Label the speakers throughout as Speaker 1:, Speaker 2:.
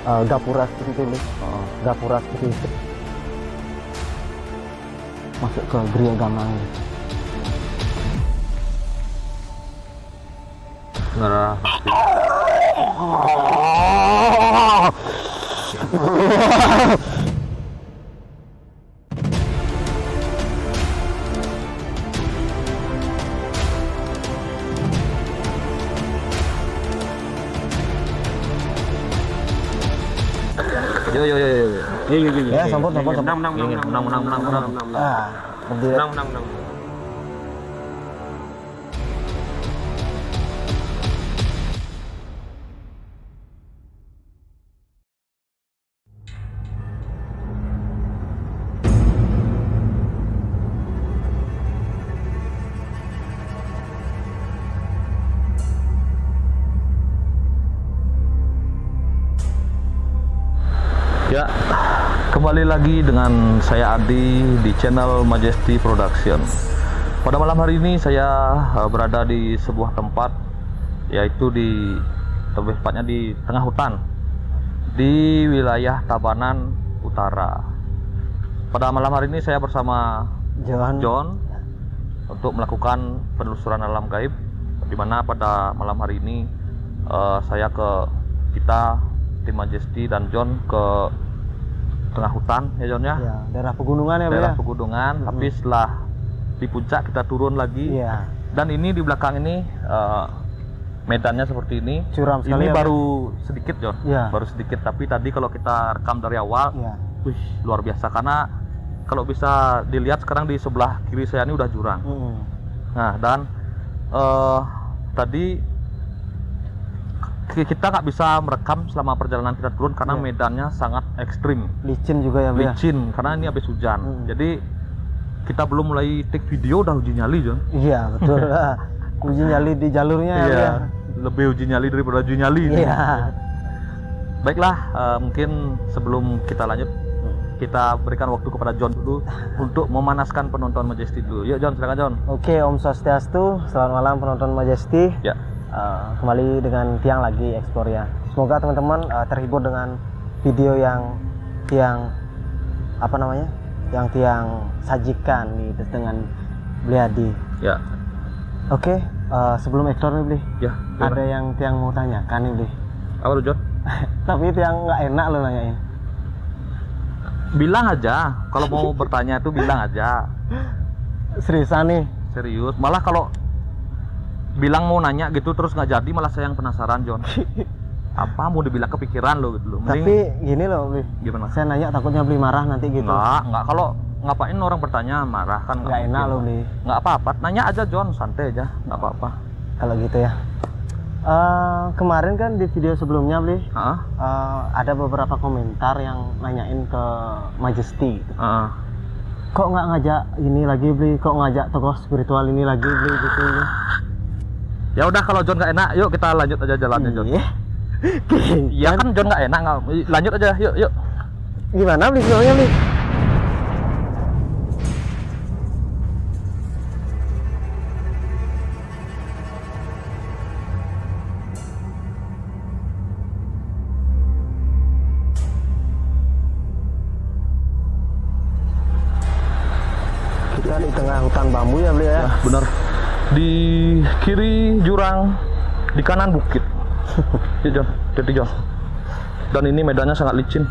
Speaker 1: gapura seperti itu nih. Gapura seperti itu. Masuk ke Gria Gamang.
Speaker 2: Ngerah. Yo.
Speaker 1: Ya, sampun.
Speaker 2: Menang.
Speaker 1: Ah, berdiri.
Speaker 2: Menang. Ya, kembali lagi dengan saya Adi di channel Majesty Production. Pada malam hari ini saya berada di sebuah tempat, yaitu lebih tepatnya di tengah hutan di wilayah Tabanan Utara. Pada malam hari ini saya bersama John untuk melakukan penelusuran alam gaib, di mana pada malam hari ini kita tim Majesty dan John ke tengah hutan ya John ya.
Speaker 1: Ya, daerah pegunungan ya,
Speaker 2: daerah
Speaker 1: Bro.
Speaker 2: pegunungan. Tapi setelah di puncak kita turun lagi.
Speaker 1: Iya.
Speaker 2: Dan ini di belakang ini medannya seperti ini.
Speaker 1: Curam sekali
Speaker 2: ini
Speaker 1: ya,
Speaker 2: baru sedikit John.
Speaker 1: Iya.
Speaker 2: Baru sedikit, tapi tadi kalau kita rekam dari awal,
Speaker 1: Iya.
Speaker 2: wih, luar biasa. Karena kalau bisa dilihat sekarang di sebelah kiri saya ini udah jurang. Nah, dan tadi kita nggak bisa merekam selama perjalanan kita turun karena medannya sangat ekstrim,
Speaker 1: Licin juga ya, Bro.
Speaker 2: licin karena ini habis hujan. Jadi kita belum mulai take video udah uji nyali John.
Speaker 1: Iya, betul. Uji nyali di jalurnya ya,
Speaker 2: Iya,
Speaker 1: Bro.
Speaker 2: lebih uji nyali daripada uji nyali.
Speaker 1: Iya.
Speaker 2: Baiklah, mungkin sebelum kita lanjut, kita berikan waktu kepada John dulu untuk memanaskan penonton Majesty dulu. Yuk John, silakan John.
Speaker 1: Oke, Om Swastiastu. Selamat malam penonton Majesty.
Speaker 2: Ya.
Speaker 1: Kembali dengan Tiang lagi Explore ya. Semoga teman-teman terhibur dengan video yang Tiang sajikan nih dengan Bliadi.
Speaker 2: Ya.
Speaker 1: Oke, sebelum Explore nih Bli,
Speaker 2: Ya.
Speaker 1: ada yang Tiang mau tanyakan nih Bli.
Speaker 2: Apa tuh John?
Speaker 1: Tapi Tiang nggak enak lo nanyain.
Speaker 2: Bilang aja, kalau mau bertanya itu bilang aja.
Speaker 1: Seriusan nih.
Speaker 2: Serius. Malah kalau bilang mau nanya gitu terus nggak jadi, malah saya yang penasaran John. Apa mau dibilang kepikiran lo gitu lo.
Speaker 1: Tapi gini loh Bli,
Speaker 2: Gimana?
Speaker 1: saya nanya takutnya Bli marah nanti gitu.
Speaker 2: Enggak. Kalau ngapain orang bertanya marah kan
Speaker 1: Nggak enak lo Bli.
Speaker 2: Nggak apa-apa, nanya aja John, santai aja, nggak apa-apa.
Speaker 1: Kalau gitu ya. Kemarin kan di video sebelumnya Bli,
Speaker 2: Heeh.
Speaker 1: ada beberapa komentar yang nanyain ke Majesty.
Speaker 2: Heeh.
Speaker 1: Kok nggak ngajak ini lagi Bli? Kok ngajak tokoh spiritual ini lagi Bli gitu?
Speaker 2: Ya udah, kalau John nggak enak, yuk kita lanjut aja jalannya John.
Speaker 1: Iya.
Speaker 2: Iya kan John nggak enak, lanjut aja, yuk.
Speaker 1: Gimana Bli videonya Bli? Kita di tengah hutan bambu ya Bli ya.
Speaker 2: Ya, benar. Di kiri jurang, di kanan bukit. Ya John, jadi John. Dan ini medannya sangat licin.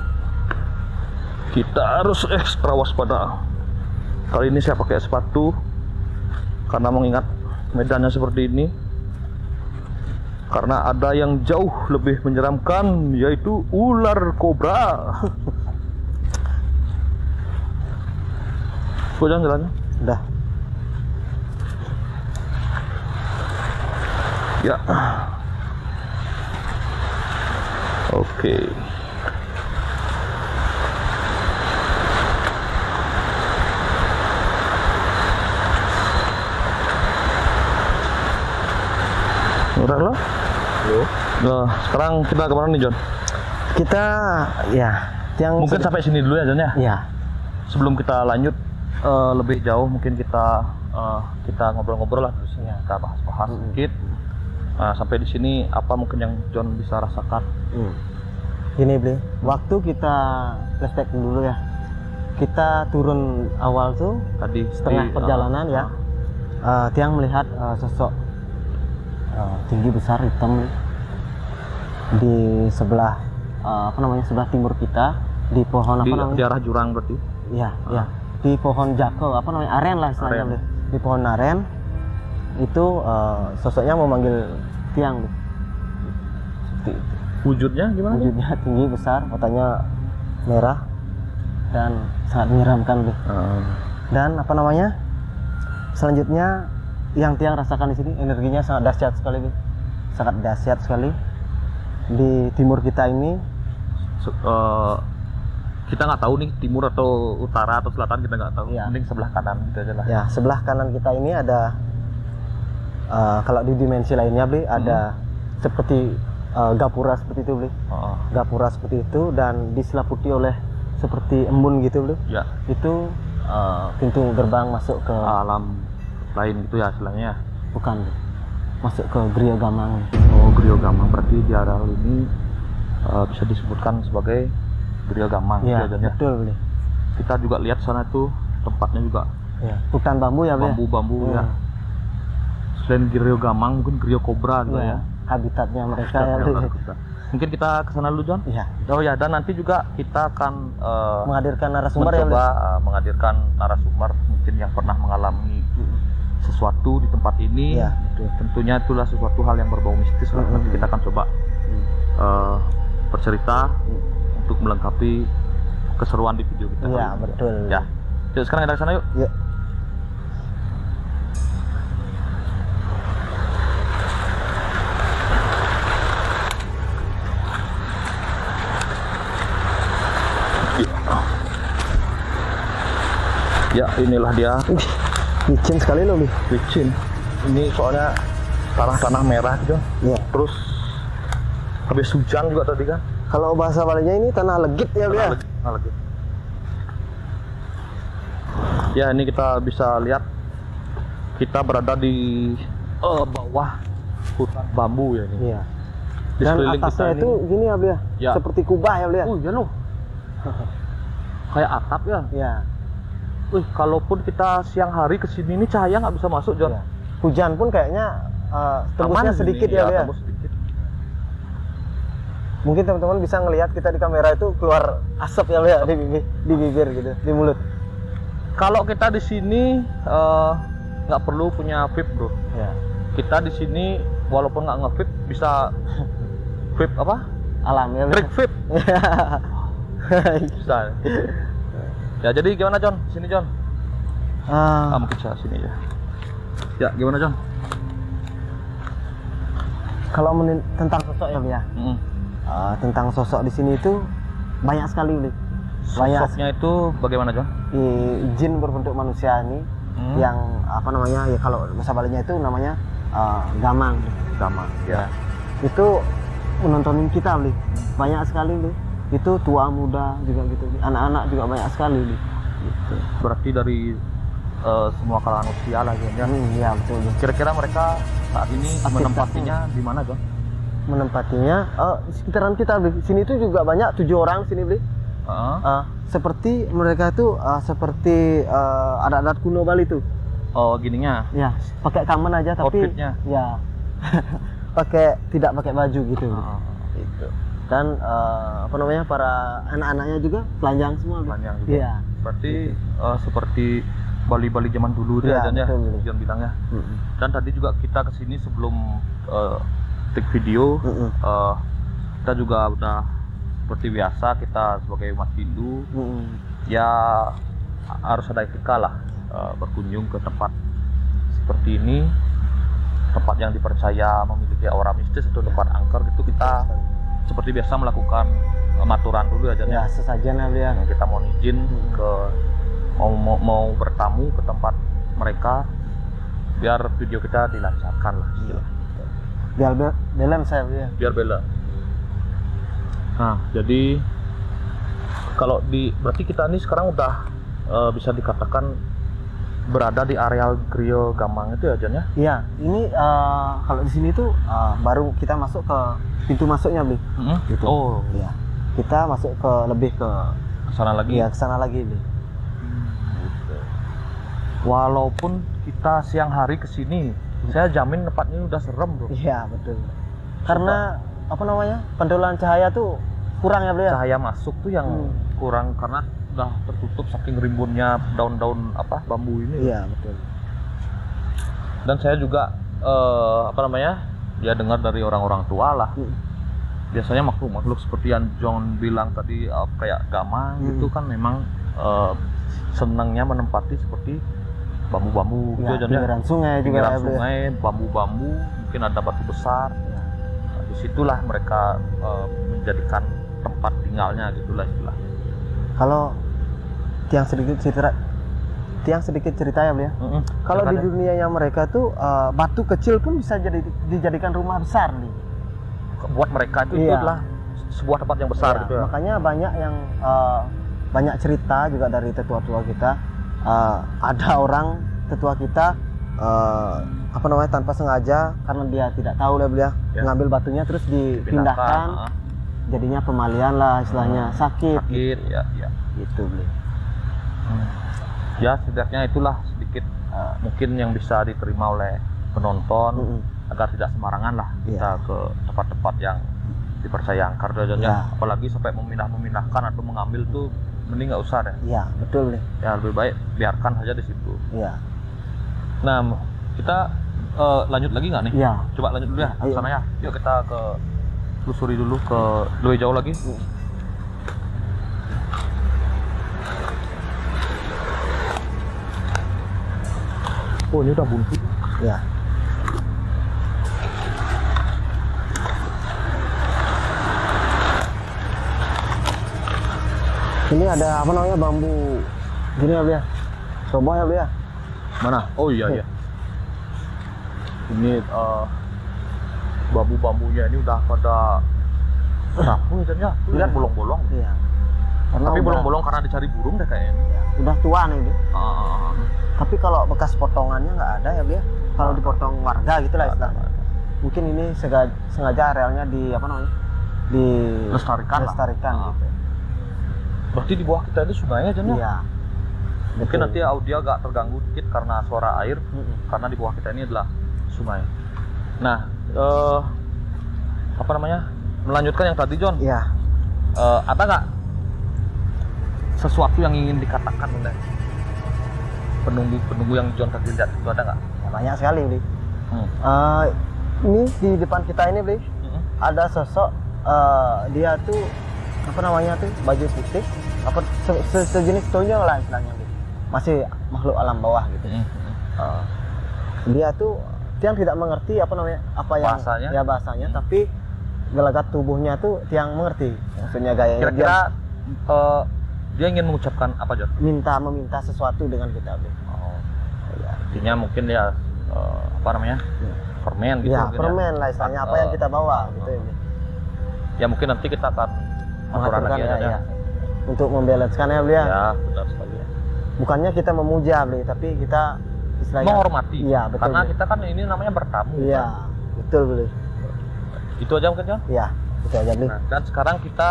Speaker 2: Kita harus ekstra waspada. Kali ini saya pakai sepatu karena mengingat medannya seperti ini. Karena ada yang jauh lebih menyeramkan, yaitu ular kobra. Kok jalannya?
Speaker 1: Udah.
Speaker 2: Ya. Oke. Udah lo? Nah, sekarang kita kemana nih John?
Speaker 1: Kita ya yang
Speaker 2: Mungkin sampai sini dulu ya John ya.
Speaker 1: ya.
Speaker 2: Sebelum kita lanjut lebih jauh, mungkin kita ngobrol-ngobrol lah terus.
Speaker 1: Iya.
Speaker 2: Kita bahas-bahas sedikit. Sampai di sini apa mungkin yang John bisa rasakan?
Speaker 1: Gini Bli, waktu kita flashback dulu ya. Kita turun awal tuh
Speaker 2: Tadi
Speaker 1: setengah perjalanan ya. Tiang melihat sosok tinggi besar hitam Bli. Di sebelah sebelah timur kita di pohon
Speaker 2: di arah jurang berarti.
Speaker 1: Iya, iya. Di pohon jako aren lah istilahnya
Speaker 2: Aren.
Speaker 1: Bli. Di pohon aren itu sosoknya memanggil Tiang Bli. Seperti itu.
Speaker 2: Wujudnya gimana?
Speaker 1: Wujudnya tinggi besar, matanya merah dan sangat menyeramkan Bli. Dan selanjutnya yang Tiang rasakan di sini energinya sangat dahsyat sekali Bli. Sangat dahsyat sekali. Di timur kita ini
Speaker 2: Kita nggak tahu nih timur atau utara atau selatan, kita nggak tahu.
Speaker 1: Iya.
Speaker 2: Mending sebelah kanan gitu aja lah.
Speaker 1: ya, sebelah kanan kita ini ada kalau di dimensi lainnya Bli ada seperti gapura seperti itu Bli. Gapura seperti itu dan diselimuti oleh seperti embun gitu Bli.
Speaker 2: Ya,
Speaker 1: Itu pintu gerbang masuk ke
Speaker 2: alam lain gitu ya istilahnya.
Speaker 1: bukan Bli. Masuk ke Griya Gamang.
Speaker 2: Oh, Griya Gamang, berarti di areal ini bisa disebutkan sebagai Griya Gamang.
Speaker 1: Iya,
Speaker 2: gitu aja.
Speaker 1: betul Bli.
Speaker 2: Kita juga lihat sana tuh tempatnya juga
Speaker 1: Ya, hutan bambu ya Bli.
Speaker 2: bambu-bambu ya. Selain Griya Gamang mungkin Griya Kobra juga ya.
Speaker 1: Habitatnya mereka ya Bli.
Speaker 2: Mungkin kita ke sana dulu, John.
Speaker 1: Iya.
Speaker 2: Oh ya, dan nanti juga kita akan
Speaker 1: Menghadirkan narasumber ya Bli.
Speaker 2: mencoba menghadirkan narasumber mungkin yang pernah mengalami sesuatu di tempat ini.
Speaker 1: Iya, betul.
Speaker 2: Tentunya itulah sesuatu hal yang berbau mistis lah. Nanti kita akan coba bercerita untuk melengkapi keseruan di video kita.
Speaker 1: Iya, betul.
Speaker 2: Ya. Yuk sekarang kita ke sana yuk.
Speaker 1: Yuk.
Speaker 2: Ya, inilah dia.
Speaker 1: Licin sekali loh Bli.
Speaker 2: Licin. Ini soalnya tanah-tanah merah gitu.
Speaker 1: Iya.
Speaker 2: Terus habis hujan juga tadi kan.
Speaker 1: Kalau bahasa Balinya ini tanah legit ya Bli ya.
Speaker 2: Tanah legit. Ya, ini kita bisa lihat kita berada di bawah hutan bambu ya ini.
Speaker 1: Iya.
Speaker 2: Di
Speaker 1: Dan
Speaker 2: sekeliling
Speaker 1: atasnya
Speaker 2: kita
Speaker 1: itu
Speaker 2: ini-
Speaker 1: gini ya Bli ya.
Speaker 2: Ya.
Speaker 1: Seperti kubah ya Bli ya.
Speaker 2: Ya loh. Kayak atap ya.
Speaker 1: Iya.
Speaker 2: Kalaupun kita siang hari kesini ini cahaya nggak bisa masuk, John.
Speaker 1: Iya. Hujan pun kayaknya tembusnya
Speaker 2: Aman
Speaker 1: sedikit
Speaker 2: ini,
Speaker 1: ya Bli ya.
Speaker 2: tembus sedikit.
Speaker 1: Mungkin teman-teman bisa ngelihat kita di kamera itu keluar asap ya Bli ya di bibir gitu, di mulut.
Speaker 2: Kalau kita di sini nggak perlu punya vape, bro.
Speaker 1: Ya.
Speaker 2: Kita di sini walaupun nggak nge-vape bisa vape apa?
Speaker 1: Alam ya Bli.
Speaker 2: Trick vape bisa. Ya, jadi gimana, John? Sini, John. Mungkin saya sini ya. Ya, gimana, John?
Speaker 1: Kalau tentang sosok ya Bli ya. Tentang sosok di sini itu banyak sekali Bli. Banyak
Speaker 2: Sosoknya itu bagaimana, John?
Speaker 1: jin berbentuk manusia ini yang ya kalau bahasa Balinya itu namanya gamang.
Speaker 2: Gamang.
Speaker 1: Ya. Itu menontonin kita Bli. Banyak sekali Bli. Itu tua muda juga gitu. Anak-anak juga banyak sekali Bli. Gitu.
Speaker 2: Berarti dari semua kalangan usia lah, John. Ya.
Speaker 1: Iya betul Bli.
Speaker 2: Kira-kira mereka saat ini
Speaker 1: Aktivitasnya.
Speaker 2: menempatinya di mana, John?
Speaker 1: Menempatinya di sekitaran kita Bli. Sini tuh juga banyak 7 orang sini Bli. Seperti mereka tuh seperti adat-adat kuno Bali tuh.
Speaker 2: Oh, gininya.
Speaker 1: Ya, pakai kamen aja tapi
Speaker 2: Outfitnya.
Speaker 1: ya tidak pakai baju gitu. Gitu. Dan para anak-anaknya juga telanjang semua. Bli.
Speaker 2: Telanjang juga.
Speaker 1: Iya.
Speaker 2: Berarti seperti Bali-Bali zaman dulu
Speaker 1: Iya,
Speaker 2: ya, John ya.
Speaker 1: betul, betul.
Speaker 2: John bilangnya. Dan tadi juga kita kesini sebelum take video, kita juga udah seperti biasa kita sebagai umat Hindu ya harus ada etika lah berkunjung ke tempat seperti ini, tempat yang dipercaya memiliki aura mistis atau tempat angker gitu. Kita seperti biasa melakukan maturan dulu aja
Speaker 1: Ya, sesajen ya Bli ya.
Speaker 2: kita mau izin ke mau bertamu ke tempat mereka biar video kita dilancarkan lah istilahnya.
Speaker 1: Biar dalam saya Bli ya.
Speaker 2: Biar bela. Nah, jadi kalau berarti kita ini sekarang udah bisa dikatakan berada di areal Griya Gamang itu ya, Jan ya?
Speaker 1: Iya, ini kalau di sini tuh baru kita masuk ke pintu masuknya Bli.
Speaker 2: Gitu. Oh,
Speaker 1: Iya. kita masuk ke lebih ke
Speaker 2: Sana lagi.
Speaker 1: iya ke sana lagi Bli.
Speaker 2: Walaupun kita siang hari ke sini, saya jamin tempatnya udah serem, Bro.
Speaker 1: Iya betul. Karena apa namanya, pantulan cahaya tuh kurang ya Bli ya.
Speaker 2: Cahaya masuk tuh yang kurang karena udah tertutup saking rimbunnya daun-daun bambu ini.
Speaker 1: Iya betul.
Speaker 2: Dan saya juga ya dengar dari orang-orang tua lah. Biasanya makhluk-makhluk seperti yang John bilang tadi kayak gamang gitu kan memang senangnya menempati seperti bambu-bambu
Speaker 1: Ya,
Speaker 2: gitu aja.
Speaker 1: pinggiran sungai juga
Speaker 2: Pinggiran
Speaker 1: ya, Bli.
Speaker 2: sungai, bambu-bambu, mungkin ada batu besar. Nah, disitulah mereka menjadikan tempat tinggalnya gitulah istilahnya.
Speaker 1: Kalau tiang sedikit cerita ya Bli ya. Kalau di dunianya mereka tuh batu kecil pun bisa dijadikan rumah besar nih.
Speaker 2: Buat mereka itu
Speaker 1: Iya.
Speaker 2: adalah sebuah tempat yang besar
Speaker 1: Iya,
Speaker 2: gitu ya.
Speaker 1: makanya banyak yang banyak cerita juga dari tetua-tua kita. Ada orang tetua kita apa namanya tanpa sengaja karena dia tidak tahu lah Bli ya, ngambil batunya terus dipindahkan, jadinya pemalian lah istilahnya, sakit
Speaker 2: ya
Speaker 1: gitu Bli.
Speaker 2: Ya setidaknya itulah sedikit mungkin yang bisa diterima oleh penonton agar tidak sembarangan lah kita ke tempat-tempat yang dipercaya angkar ya. Apalagi sampai memindahkan atau mengambil tuh mending nggak usah deh.
Speaker 1: Iya betul Bli.
Speaker 2: Ya lebih baik biarkan saja di situ.
Speaker 1: Iya.
Speaker 2: Nah kita lanjut lagi nggak nih?
Speaker 1: Iya.
Speaker 2: Coba lanjut dulu ya ke sana ya. Yuk kita ke telusuri dulu ke lebih jauh lagi. Oh ini udah buntu.
Speaker 1: Ya. Ini ada apa namanya bambu gini ya Bli ya. Coba ya Bli ya.
Speaker 2: Mana? Oh iya iya. Ini bambu-bambunya ini udah pada rapuh ya. Lihat bolong-bolong.
Speaker 1: Iya.
Speaker 2: Tapi
Speaker 1: udah-
Speaker 2: bolong-bolong karena dicari burung deh kayaknya.
Speaker 1: ya, udah tua nih Bli.
Speaker 2: Ah,
Speaker 1: Tapi kalau bekas potongannya nggak ada ya Bli ya. Kalau dipotong warga gitu lah istilahnya. Mungkin ini sengaja arealnya di apa namanya?
Speaker 2: Lestarikan lah.
Speaker 1: gitu.
Speaker 2: Berarti di bawah kita itu sungai aja nih.
Speaker 1: Iya.
Speaker 2: Mungkin
Speaker 1: Betul.
Speaker 2: nanti audio agak terganggu dikit karena suara air, karena di bawah kita ini adalah sungai. Nah, apa namanya? Melanjutkan yang tadi John.
Speaker 1: Iya.
Speaker 2: Ada nggak sesuatu yang ingin dikatakan oleh penunggu yang John tadi lihat itu, ada nggak?
Speaker 1: Ya, banyak sekali Bli. Ini di depan kita ini Bli, ada sosok dia tuh apa namanya tuh baju putih, apa sejenis tonjol lah istilahnya Bli. Masih makhluk alam bawah gitu. Dia tuh tiang tidak mengerti apa namanya
Speaker 2: Bahasanya?
Speaker 1: ya bahasanya, tapi gelagat tubuhnya tuh tiang mengerti. Maksudnya gayanya
Speaker 2: Kira-kira dia ingin mengucapkan apa John?
Speaker 1: meminta sesuatu dengan kita Bli.
Speaker 2: Oh,
Speaker 1: Ya.
Speaker 2: artinya mungkin dia apa namanya? Permen gitu.
Speaker 1: Ya,
Speaker 2: mungkin
Speaker 1: permen lah istilahnya, apa yang kita bawa gitu ya Bli.
Speaker 2: Ya mungkin nanti kita akan aturan
Speaker 1: Mengaturkan
Speaker 2: lagi aja
Speaker 1: ya. Untuk membalancekan ya Bli ya.
Speaker 2: Ya, benar sekali.
Speaker 1: Bukannya kita memuja Bli, tapi kita istilahnya
Speaker 2: Menghormati.
Speaker 1: Iya, betul.
Speaker 2: Karena
Speaker 1: Bli.
Speaker 2: kita kan ini namanya bertamu.
Speaker 1: Iya,
Speaker 2: kan?
Speaker 1: betul Bli.
Speaker 2: Itu aja mungkin John.
Speaker 1: Iya, itu aja Bli.
Speaker 2: Nah, dan sekarang kita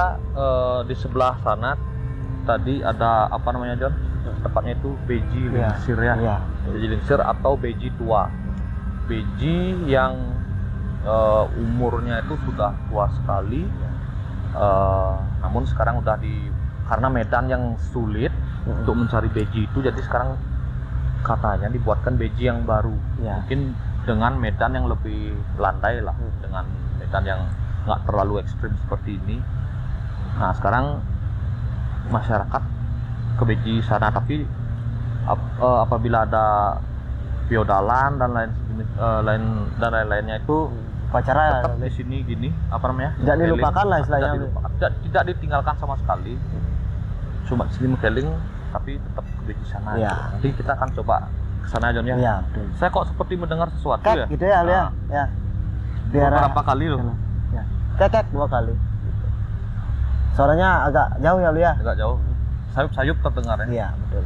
Speaker 2: di sebelah sana tadi ada apa namanya John? Tepatnya itu beji lingsir ya.
Speaker 1: Iya.
Speaker 2: Beji lingsir atau beji tua. Beji yang umurnya itu sudah tua sekali. Namun sekarang udah karena medan yang sulit untuk mencari beji itu, jadi sekarang katanya dibuatkan beji yang baru.
Speaker 1: Iya.
Speaker 2: Mungkin dengan medan yang lebih landai lah, dengan medan yang nggak terlalu ekstrim seperti ini. Nah sekarang masyarakat ke beji sana, tapi apabila ada piodalan dan lain-lainnya itu
Speaker 1: Upacara
Speaker 2: tetap di sini gini apa namanya,
Speaker 1: tidak dilupakan lah istilahnya.
Speaker 2: tidak dilupakan, tidak ditinggalkan sama sekali, cuma sini keling tapi tetap ke beji sana.
Speaker 1: Iya.
Speaker 2: Nanti kita akan coba ke sana John ya.
Speaker 1: Iya, betul.
Speaker 2: Saya kok seperti mendengar sesuatu ya.
Speaker 1: Kek gitu ya Bli ya.
Speaker 2: Nah,
Speaker 1: Ya. Biar
Speaker 2: beberapa kali loh.
Speaker 1: Ya. Kek 2 kali. Suaranya agak jauh ya Bli ya.
Speaker 2: Agak jauh. Sayup-sayup terdengar ya.
Speaker 1: Iya, betul.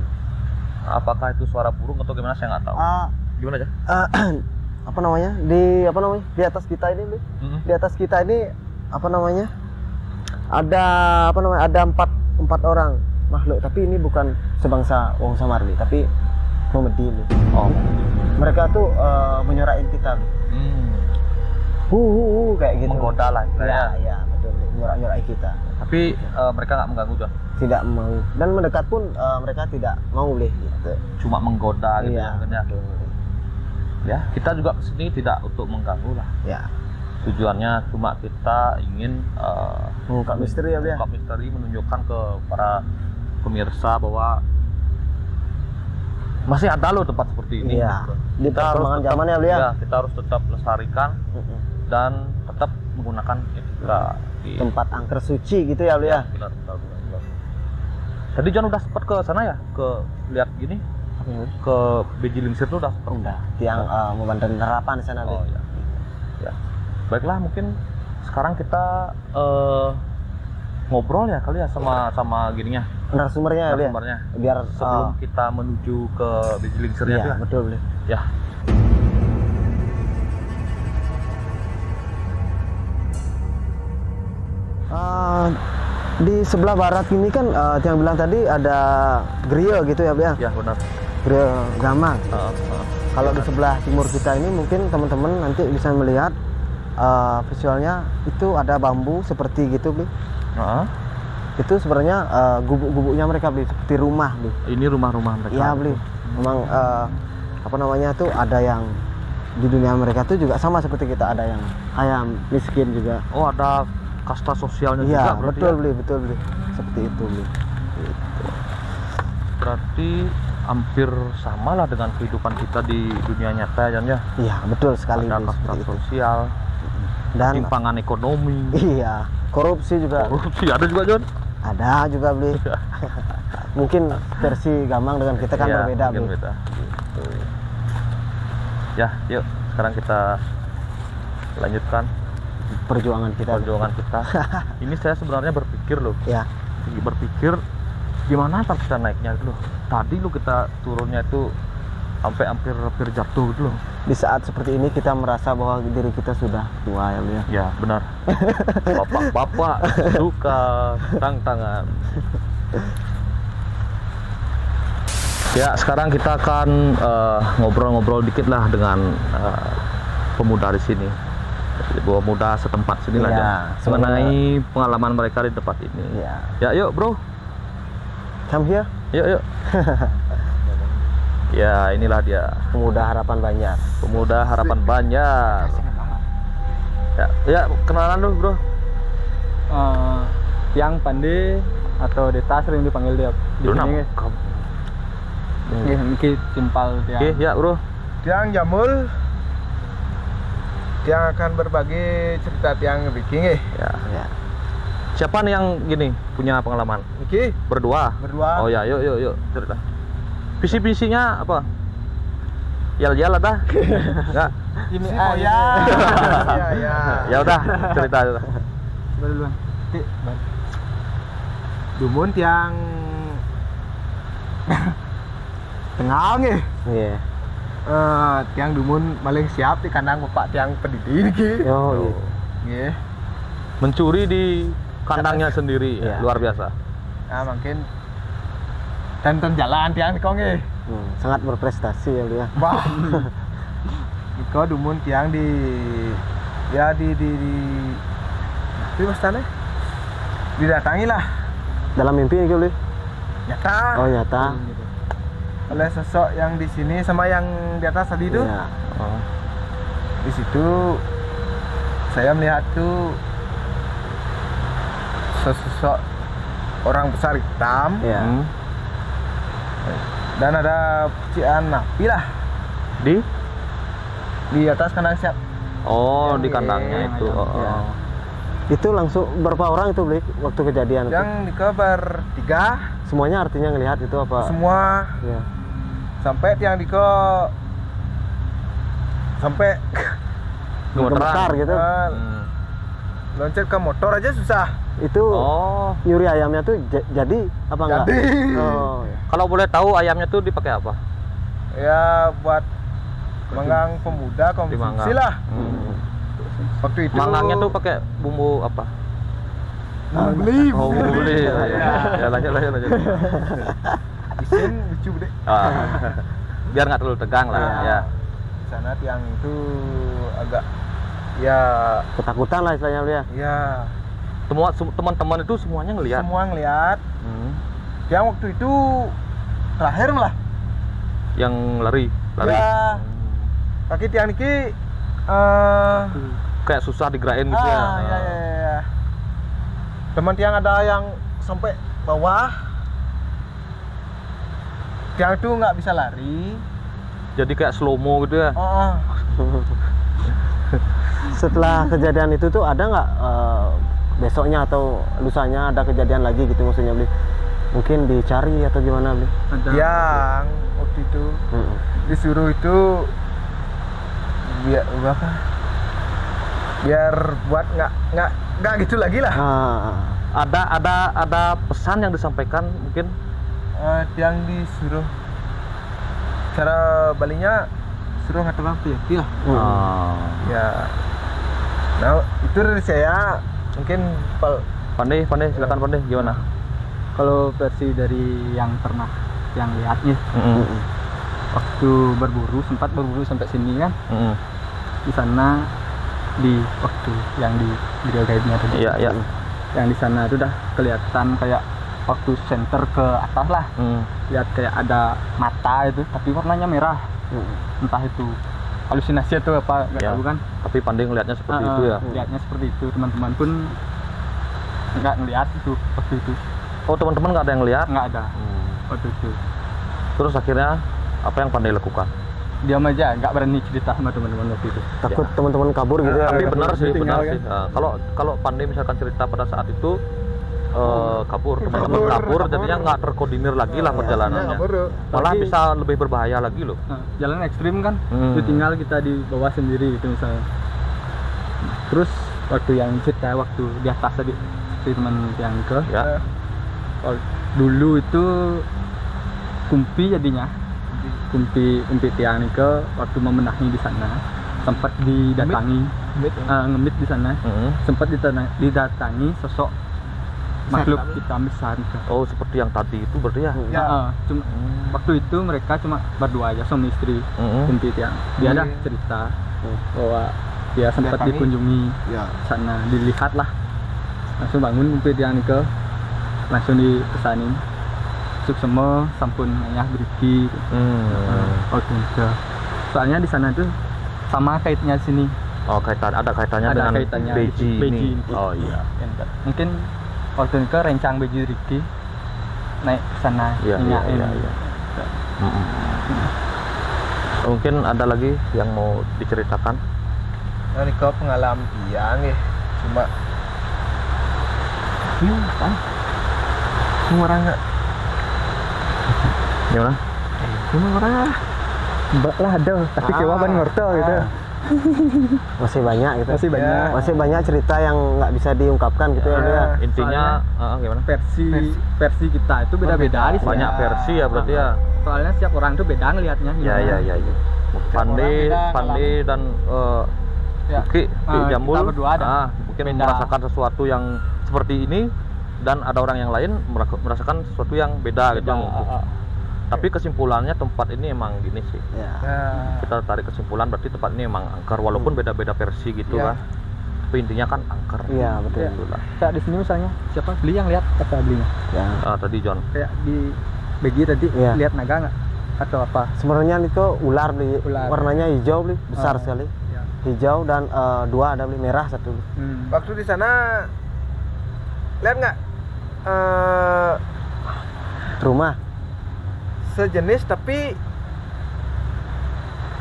Speaker 2: Apakah itu suara burung atau gimana saya nggak tahu. Gimana aja?
Speaker 1: Apa namanya? Di atas kita ini Bli. Di atas kita ini apa namanya? Ada apa namanya? Ada empat orang makhluk, tapi ini bukan sebangsa Wong Samarli, tapi komedi nih.
Speaker 2: Oh.
Speaker 1: Mereka tuh menyorakin kita, kayak gitu.
Speaker 2: Menggoda lah.
Speaker 1: Ya, betul. Nyorak kita.
Speaker 2: Tapi mereka nggak mengganggu juga.
Speaker 1: Tidak mau. Dan mendekat pun mereka tidak mau gitu.
Speaker 2: Cuma menggoda gitu
Speaker 1: Iya,
Speaker 2: ya.
Speaker 1: betul.
Speaker 2: Ya, kita juga kesini tidak untuk mengganggu lah.
Speaker 1: Ya.
Speaker 2: Tujuannya cuma kita ingin
Speaker 1: Mengungkap misteri ya, Bli.
Speaker 2: mengungkap misteri, menunjukkan ke para pemirsa bahwa masih ada loh tempat seperti ini.
Speaker 1: Iya. Di
Speaker 2: Kita harus
Speaker 1: perkembangan
Speaker 2: tetap,
Speaker 1: zaman ya, Bli.
Speaker 2: ya, kita harus tetap lestarikan dan tetap menggunakan etika di
Speaker 1: Tempat angker suci gitu ya, Bli ya.
Speaker 2: benar. Tadi John udah sempat ke sana ya, ke lihat gini, ke Bejilingsir tuh udah sempat.
Speaker 1: Udah. Tiang memandang harapan di sana, Bli.
Speaker 2: Oh ya. Ya. Baiklah, mungkin sekarang kita ngobrol ya kali ya sama gininya.
Speaker 1: Narasumbernya ya, Bli.
Speaker 2: Narasumbernya.
Speaker 1: Biar
Speaker 2: Sebelum kita menuju ke Bejilingsirnya
Speaker 1: iya,
Speaker 2: tuh.
Speaker 1: betul, Bli.
Speaker 2: Ya.
Speaker 1: Di sebelah barat ini kan yang bilang tadi ada grill gitu ya, Bli ya.
Speaker 2: Ya benar.
Speaker 1: Grill gamang.
Speaker 2: Heeh.
Speaker 1: Kalau di sebelah timur kita ini mungkin teman-teman nanti bisa melihat visualnya itu ada bambu seperti gitu, Bli.
Speaker 2: Heeh.
Speaker 1: Itu sebenarnya gubuk-gubuknya mereka, Bli, seperti rumah, Bli.
Speaker 2: Ini rumah-rumah mereka.
Speaker 1: Iya, Bli. Memang apa namanya tuh ada yang di dunia mereka tuh juga sama seperti kita, ada yang kaya miskin juga.
Speaker 2: Oh, ada kasta sosialnya
Speaker 1: Iya,
Speaker 2: juga berarti.
Speaker 1: betul,
Speaker 2: Ya?
Speaker 1: Bli, betul, Bli. Seperti itu, Bli. Gitu.
Speaker 2: Berarti hampir sama lah dengan kehidupan kita di dunia nyata ya, Jan ya.
Speaker 1: Iya, betul sekali,
Speaker 2: Ada
Speaker 1: Bli,
Speaker 2: kasta
Speaker 1: seperti itu.
Speaker 2: sosial,
Speaker 1: Dan
Speaker 2: timpangan ekonomi,
Speaker 1: iya, korupsi juga
Speaker 2: korupsi ada juga, John.
Speaker 1: ada juga, Bli. Mungkin versi Gamang dengan kita kan
Speaker 2: Iya,
Speaker 1: berbeda,
Speaker 2: mungkin
Speaker 1: Bli.
Speaker 2: beda. Ya, yuk sekarang kita lanjutkan
Speaker 1: Perjuangan kita. Bli.
Speaker 2: perjuangan kita. Ini saya sebenarnya berpikir loh,
Speaker 1: Ya,
Speaker 2: berpikir gimana ntar kita naiknya itu loh. Tadi lo kita turunnya itu sampai hampir jatuh gitu loh.
Speaker 1: di saat seperti ini kita merasa bahwa diri kita sudah tua ya, Bli ya.
Speaker 2: Ya benar. Bapak-bapak suka tangan. Ya sekarang kita akan ngobrol-ngobrol dikit lah dengan pemuda di sini, pemuda setempat sini lah,
Speaker 1: Iya,
Speaker 2: Jan. Mengenai pengalaman mereka di tempat ini.
Speaker 1: Iya.
Speaker 2: Ya yuk bro,
Speaker 1: Come here,
Speaker 2: yuk. Ya inilah dia,
Speaker 1: pemuda harapan Banjar.
Speaker 2: pemuda harapan Banjar. Ya kenalan dulu bro.
Speaker 3: Tiang Pandi atau Deta sering dipanggil dia di
Speaker 2: Dulu
Speaker 3: sini. Niki timpal tiang.
Speaker 2: Oke ya bro.
Speaker 4: Tiang Jamul, Tiang akan berbagi cerita Tiang Viking
Speaker 2: Ya.
Speaker 1: Ya.
Speaker 2: Siapa nih yang gini punya pengalaman?
Speaker 4: Niki
Speaker 2: Berdua.
Speaker 4: berdua.
Speaker 2: Oh ya, yuk cerita. Visi-visinya apa? Yal-yal ada? Enggak.
Speaker 3: Ini
Speaker 4: Oh ya. Ya.
Speaker 2: Ya udah, cerita.
Speaker 3: Duluan.
Speaker 4: Dumun Tiang tengah nih.
Speaker 1: Iya.
Speaker 4: Tiang Dumun paling siap di kandang bapak Tiang Pedidi niki.
Speaker 1: Yo,
Speaker 4: Nggih.
Speaker 2: Mencuri di kandangnya sendiri,
Speaker 1: Iya.
Speaker 2: luar biasa.
Speaker 4: Nah, mungkin tonton jalan Tiang niko nggih.
Speaker 1: sangat berprestasi ya, Bli ya.
Speaker 4: Wah. Niko Dumun Tiang di mastane didatangi lah
Speaker 1: Dalam mimpi nih, Bli.
Speaker 4: nyata
Speaker 1: Oh, nyata.
Speaker 4: oleh sosok yang di sini sama yang di atas tadi itu.
Speaker 1: Iya.
Speaker 2: Oh.
Speaker 4: Di situ saya melihat tuh sosok orang besar hitam
Speaker 1: Iya.
Speaker 4: dan ada percikan api lah di atas kandang siap.
Speaker 2: Oh,
Speaker 4: Yang
Speaker 2: di kandangnya
Speaker 4: yang
Speaker 2: itu.
Speaker 4: ayam,
Speaker 2: Oh,
Speaker 1: ya.
Speaker 2: oh.
Speaker 1: Itu langsung berapa orang itu, Bli, waktu kejadian itu?
Speaker 4: Yang dikabar 3
Speaker 1: Semuanya artinya ngelihat itu apa?
Speaker 4: semua
Speaker 1: Iya.
Speaker 4: sampai tiang diko sampai
Speaker 1: Gemetar gitu.
Speaker 2: Hmm.
Speaker 4: loncat ke motor aja susah.
Speaker 1: Itu
Speaker 2: Oh,
Speaker 1: nyuri ayamnya tuh jadi apa enggak?
Speaker 4: Jadi.
Speaker 1: Oh, iya.
Speaker 2: kalau boleh tahu ayamnya tuh dipakai apa?
Speaker 4: Ya buat manggang pemuda konsumsi
Speaker 2: Dimanggang.
Speaker 4: lah.
Speaker 1: Hmm.
Speaker 4: Waktu itu
Speaker 2: Manggangnya tuh pakai bumbu apa?
Speaker 4: beli.
Speaker 2: Oh, boleh. Ya, lanjut.
Speaker 4: Isin lucu deh.
Speaker 2: Biar nggak terlalu tegang lah ya.
Speaker 4: Di sana tiang itu agak ya
Speaker 1: Ketakutan lah istilahnya beli ya.
Speaker 4: ya
Speaker 2: Semua teman-teman itu semuanya ngelihat.
Speaker 4: semua ngelihat. Tiang waktu itu terakhir malah.
Speaker 2: Yang lari.
Speaker 4: Ya. Kaki tiang niki
Speaker 2: Kayak susah digerakin gitu ya.
Speaker 4: ya. Teman tiang ada yang sampai bawah. Tiang itu nggak bisa lari.
Speaker 2: Jadi kayak slow mo gitu ya.
Speaker 1: Setelah kejadian itu tuh ada nggak besoknya atau lusanya ada kejadian lagi gitu maksudnya beli? Mungkin dicari atau gimana beli?
Speaker 4: Tiang waktu itu disuruh itu biar apa? Biar buat nggak gitu lagi lah.
Speaker 2: Ada pesan yang disampaikan mungkin.
Speaker 4: Tiang disuruh cara balinya suruh ngatur apa ya? Iya. Ya. Nah itu dari saya mungkin
Speaker 2: Pandai silakan Pandai gimana?
Speaker 3: Kalau versi dari yang pernah yang lihatnya waktu sempat berburu sampai sini kan, di sana di waktu yang di video guide-nya tadi.
Speaker 2: Iya.
Speaker 3: Yang di sana itu udah kelihatan kayak waktu center ke atas lah, lihat kayak ada mata itu tapi warnanya merah. Entah itu halusinasi atau apa nggak tahu kan.
Speaker 2: Tapi Pandai ngelihatnya seperti itu ya.
Speaker 3: Lihatnya seperti itu, teman-teman pun nggak ngelihat itu waktu itu.
Speaker 2: Oh, teman-teman nggak ada yang lihat?
Speaker 3: Nggak ada waktu itu.
Speaker 2: Terus akhirnya apa yang Pandai lakukan?
Speaker 3: Diam aja, nggak berani cerita sama teman-teman waktu itu.
Speaker 1: Takut teman-teman kabur gitu ya.
Speaker 2: Tapi benar sih,
Speaker 3: Ditinggal,
Speaker 2: benar
Speaker 3: kan?
Speaker 2: sih. Kalau Pandai misalkan cerita pada saat itu kabur, teman-teman kabur, jadinya nggak terkoordinir lagi lah perjalanannya. Malah
Speaker 3: Tapi-
Speaker 2: bisa lebih berbahaya lagi loh.
Speaker 3: Nah, jalan ekstrim kan, ditinggal kita di bawah sendiri gitu misalnya. Terus waktu yang cerita waktu di atas tadi si teman yang ke,
Speaker 2: Ya.
Speaker 3: dulu itu kumpi jadinya, kumpi tiang ke waktu memenahi di sana sempat didatangi, ngemit di sana, sempat didatangi sosok makhluk hitam besar itu.
Speaker 2: Oh, seperti yang tadi itu berarti ya?
Speaker 3: Cuma waktu itu mereka cuma berdua aja suami istri kumpi tiang. Dia ada cerita bahwa dia sempat
Speaker 4: Datangi.
Speaker 3: dikunjungi
Speaker 4: Ya.
Speaker 3: sana, dilihat lah, langsung bangun kumpi tiang ke, langsung dipesanin semua sampun ayah beriki. Waktu itu soalnya di sana tuh sama kaitnya sini.
Speaker 2: Oh, ada kaitannya
Speaker 3: Ada
Speaker 2: dengan
Speaker 3: kaitannya
Speaker 2: Beji ini.
Speaker 3: Beji.
Speaker 2: Oh iya.
Speaker 3: Mungkin waktu itu rencang Beji Riki naik ke sana.
Speaker 2: Iya. Mungkin ada lagi yang mau diceritakan?
Speaker 4: Nah, ini kau pengalaman tiang ya. Cuma
Speaker 3: Kan?
Speaker 4: orang nggak.
Speaker 2: Gimana?
Speaker 4: Cuma orang
Speaker 3: Mbak lah ada, tapi kewaban ngorto gitu.
Speaker 1: Masih banyak gitu.
Speaker 3: Masih banyak.
Speaker 1: Masih banyak cerita yang nggak bisa diungkapkan gitu ya beli ya.
Speaker 2: Intinya gimana?
Speaker 3: Versi kita itu beda-beda di sini.
Speaker 2: Banyak versi ya berarti ya.
Speaker 3: Soalnya setiap orang tuh beda ngelihatnya.
Speaker 2: Ya. Pandai dan
Speaker 3: Ya.
Speaker 2: Ki
Speaker 3: Kita
Speaker 2: Jambul
Speaker 3: berdua ada.
Speaker 2: mungkin
Speaker 3: Beda.
Speaker 2: merasakan sesuatu yang seperti ini dan ada orang yang lain merasakan sesuatu yang beda gitu. Tapi kesimpulannya tempat ini emang gini sih.
Speaker 1: Ya.
Speaker 2: Kita tarik kesimpulan berarti tempat ini emang angker walaupun beda-beda versi gitu
Speaker 4: Ya.
Speaker 2: kan. Tapi intinya kan angker.
Speaker 1: Iya, betul.
Speaker 2: Itulah.
Speaker 3: Kayak di sini misalnya siapa beli yang lihat apa belinya?
Speaker 1: Ya.
Speaker 2: Tadi John.
Speaker 3: Kayak di Begi tadi
Speaker 1: Iya.
Speaker 3: lihat naga nggak? Atau apa?
Speaker 1: Sebenarnya itu ular beli,
Speaker 3: Ular.
Speaker 1: warnanya hijau beli, besar sekali.
Speaker 3: Ya.
Speaker 1: Hijau dan dua ada beli merah satu.
Speaker 4: waktu di sana lihat nggak
Speaker 1: Rumah.
Speaker 4: sejenis tapi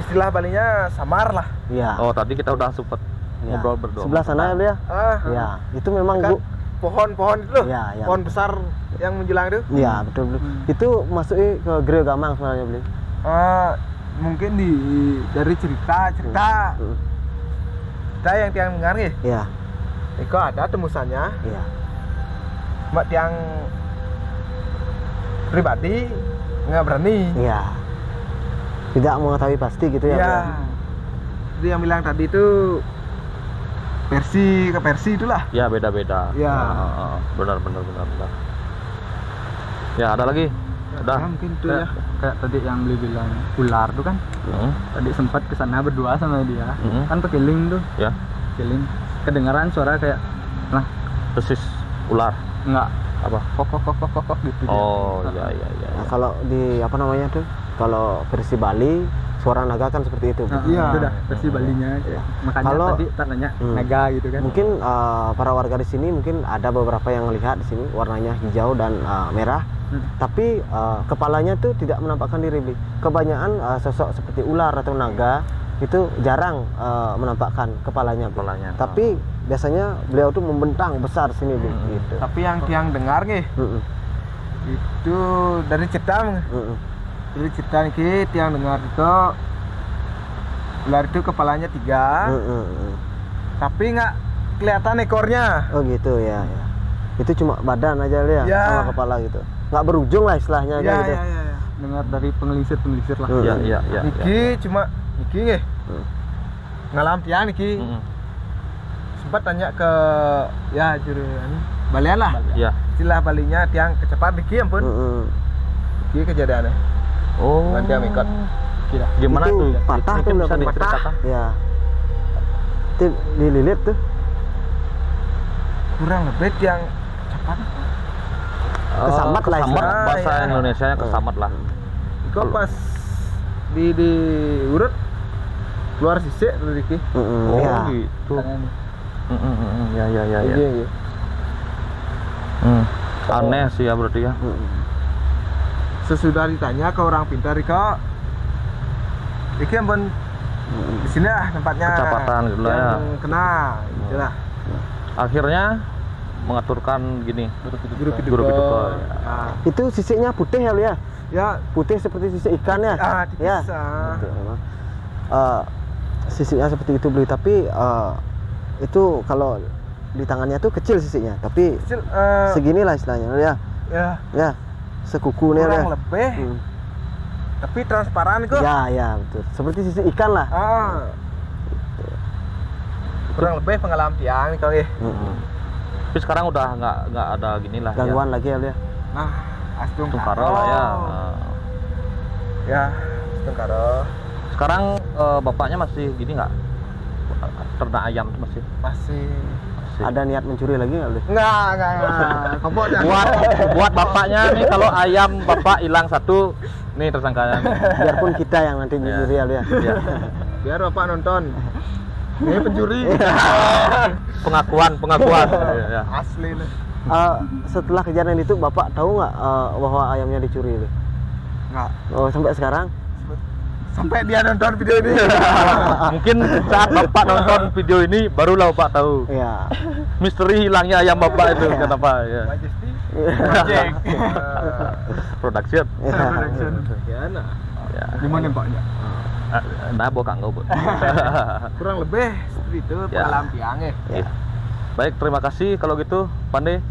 Speaker 4: istilah balinya samar lah.
Speaker 1: Iya.
Speaker 2: Oh, tadi kita udah sempat
Speaker 1: Ya.
Speaker 2: ngobrol berdua.
Speaker 1: Sebelah sana ya beli ya. Ya, itu memang
Speaker 4: Kan
Speaker 1: Bu.
Speaker 4: pohon-pohon itu loh.
Speaker 1: Iya, iya.
Speaker 4: Pohon besar yang menjulang itu.
Speaker 1: Iya, betul beli. Itu masuknya ke Grio Gamang sebenarnya beli.
Speaker 4: Mungkin dari cerita yang tiang dengar nih.
Speaker 1: Iya.
Speaker 4: Iko ada tembusannya.
Speaker 1: Iya.
Speaker 4: Mak tiang pribadi nggak berani.
Speaker 1: Iya. Tidak mengetahui pasti gitu ya.
Speaker 4: Iya.
Speaker 1: Beli.
Speaker 4: Jadi yang bilang tadi itu Persi ke Persi itulah.
Speaker 2: Ya beda-beda.
Speaker 4: Ya.
Speaker 2: Benar. Ya ada lagi. Udah.
Speaker 4: Ya, mungkin itu
Speaker 3: kayak,
Speaker 4: ya.
Speaker 3: kayak tadi yang beli bilang ular tuh kan,
Speaker 2: Hmm.
Speaker 3: tadi sempat kesana berdua sama dia, kan pakai link tuh,
Speaker 2: Ya.
Speaker 3: link, kedengaran suara kayak, nah
Speaker 2: Persis ular.
Speaker 3: nggak
Speaker 2: Apa?
Speaker 3: kok gitu.
Speaker 2: Oh
Speaker 3: dia.
Speaker 2: iya.
Speaker 1: Nah, kalau di apa namanya tuh, kalau versi Bali suara naga kan seperti itu.
Speaker 3: Nah,
Speaker 4: Iya.
Speaker 3: itu dah versi Balinya kayak. Makanya
Speaker 1: Kalau-
Speaker 3: tadi tanya
Speaker 1: Hmm.
Speaker 3: naga gitu kan.
Speaker 1: Mungkin para warga di sini mungkin ada beberapa yang melihat di sini warnanya hijau dan merah, tapi kepalanya tuh tidak menampakkan diri. Bli. Kebanyakan sosok seperti ular atau naga itu jarang menampakkan kepalanya. Bli.
Speaker 2: Kepalanya.
Speaker 1: Tapi biasanya beliau tuh membentang besar sini, Bli, gitu.
Speaker 4: Tapi yang tiang dengar nih
Speaker 1: Mm-mm.
Speaker 4: itu dari Cetang.
Speaker 1: Mm-mm.
Speaker 4: Dari Cetang ki tiang dengar itu ular itu kepalanya 3,
Speaker 1: Mm-mm.
Speaker 4: tapi nggak kelihatan ekornya.
Speaker 1: Oh gitu ya. Itu cuma badan aja dia
Speaker 4: Ya.
Speaker 1: sama kepala gitu. Nggak berujung lah istilahnya aja
Speaker 4: Ya,
Speaker 1: gitu.
Speaker 4: ya.
Speaker 3: Dengar dari pengelisir lah.
Speaker 1: Hmm.
Speaker 2: Iya.
Speaker 4: Niki cuma niki nggih.
Speaker 1: Hmm.
Speaker 4: Ngalam tiang niki.
Speaker 2: Mm-mm.
Speaker 4: Sempat tanya ke ya juruan balian lah.
Speaker 2: Iya.
Speaker 4: Istilah balinya tiang kecepat niki ampun.
Speaker 1: Mm-mm.
Speaker 4: Niki kejadiannya.
Speaker 2: Oh.
Speaker 4: Dengan dia mengikut.
Speaker 3: Kira.
Speaker 2: Gimana
Speaker 1: Itu
Speaker 2: tuh?
Speaker 1: patah
Speaker 2: Mungkin
Speaker 1: tuh
Speaker 2: bisa
Speaker 1: udah
Speaker 2: diceritakan.
Speaker 1: Ya. Itu dililit tuh.
Speaker 4: Kurang lebih tiang cepat.
Speaker 1: Kesamat lah
Speaker 2: Kesamat,
Speaker 1: istilahnya.
Speaker 2: bahasa
Speaker 4: Ya.
Speaker 2: Indonesia nya kesamat lah.
Speaker 4: Kok pas di urut keluar sisik dari niki.
Speaker 2: Oh
Speaker 1: Ya.
Speaker 2: gitu.
Speaker 3: Katanya nih.
Speaker 2: Ya.
Speaker 4: Iya, iya.
Speaker 2: Aneh sih ya berarti ya.
Speaker 4: Sesudah ditanya ke orang pintar Riko, iki ampun di sini lah tempatnya.
Speaker 2: Kecamatan gitu lah ya.
Speaker 4: yang kena, gitu lah.
Speaker 2: Akhirnya mengaturkan gini.
Speaker 4: Guru
Speaker 2: Guru Pituko.
Speaker 4: Nah,
Speaker 1: Itu sisiknya putih ya, Lia?
Speaker 4: ya,
Speaker 1: Putih seperti sisik ikan ya? Ya.
Speaker 4: dipisah.
Speaker 1: Gitu, memang. Sisiknya seperti itu, Beli, tapi itu kalau di tangannya tuh kecil sisiknya, tapi
Speaker 4: Kecil,
Speaker 1: seginilah istilahnya ya.
Speaker 4: ya,
Speaker 1: Ya. Sekuku nih ya.
Speaker 4: kurang lebih,
Speaker 1: Hmm.
Speaker 4: tapi transparan kok.
Speaker 1: Ya, betul. Seperti sisik ikan lah.
Speaker 4: Kurang lebih pengalaman tiang nih kalau
Speaker 2: Tapi sekarang udah nggak ada gini lah.
Speaker 1: Gangguan lagi ya, Lia.
Speaker 4: Nah, astung
Speaker 2: Tungkaro lah ya.
Speaker 4: Ya, astung karo.
Speaker 2: Sekarang bapaknya masih gini nggak? Ternak ayam tuh masih.
Speaker 4: Masih.
Speaker 1: Ada niat mencuri lagi nggak, Beli?
Speaker 4: Enggak. Kamu
Speaker 2: Buat bapaknya nih, kalau ayam bapak hilang satu, nih tersangkanya.
Speaker 1: Biarpun kita yang nanti nyuri ya, Lia.
Speaker 2: Ya.
Speaker 4: biar bapak nonton. Ini pencuri.
Speaker 2: Pengakuan. Ya.
Speaker 4: Asli nih.
Speaker 1: Setelah kejadian itu Bapak tahu nggak bahwa ayamnya dicuri itu?
Speaker 4: Enggak.
Speaker 1: Oh, sampai sekarang?
Speaker 4: Sampai dia nonton video ini.
Speaker 2: Mungkin saat bapak nonton video ini barulah bapak tahu
Speaker 1: Iya.
Speaker 2: misteri hilangnya ayam bapak itu kenapa ya.
Speaker 4: Majesty.
Speaker 2: Project. Production.
Speaker 4: Production. Ya, nah.
Speaker 2: Ya.
Speaker 3: Gimana Paknya?
Speaker 2: Nah, bukan nggak bu.
Speaker 4: Kurang lebih seperti itu
Speaker 2: Ya.
Speaker 4: pengalaman tiang ya.
Speaker 2: Iya. Baik, terima kasih kalau gitu, Pandey.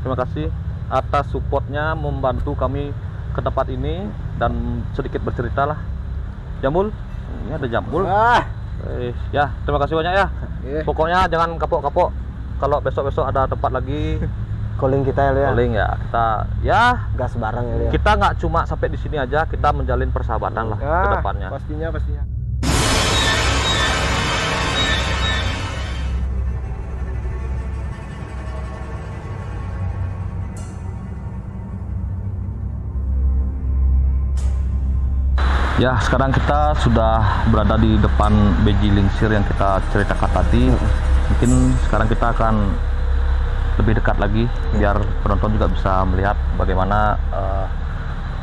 Speaker 2: Terima kasih atas supportnya membantu kami ke tempat ini dan sedikit bercerita lah. Jamul, ini ada Jamul. Ya, terima kasih banyak ya.
Speaker 4: Iya.
Speaker 2: Pokoknya jangan kapok-kapok. Kalau besok-besok ada tempat lagi,
Speaker 1: Calling kita ya, Lia.
Speaker 2: calling ya. Kita ya
Speaker 1: Gas bareng ya, Lia.
Speaker 2: kita nggak cuma sampai di sini aja, kita menjalin persahabatan lah ke depannya.
Speaker 4: Pastinya.
Speaker 2: Ya, sekarang kita sudah berada di depan Beji Lingsir yang kita ceritakan tadi. Mungkin sekarang kita akan lebih dekat lagi biar penonton juga bisa melihat bagaimana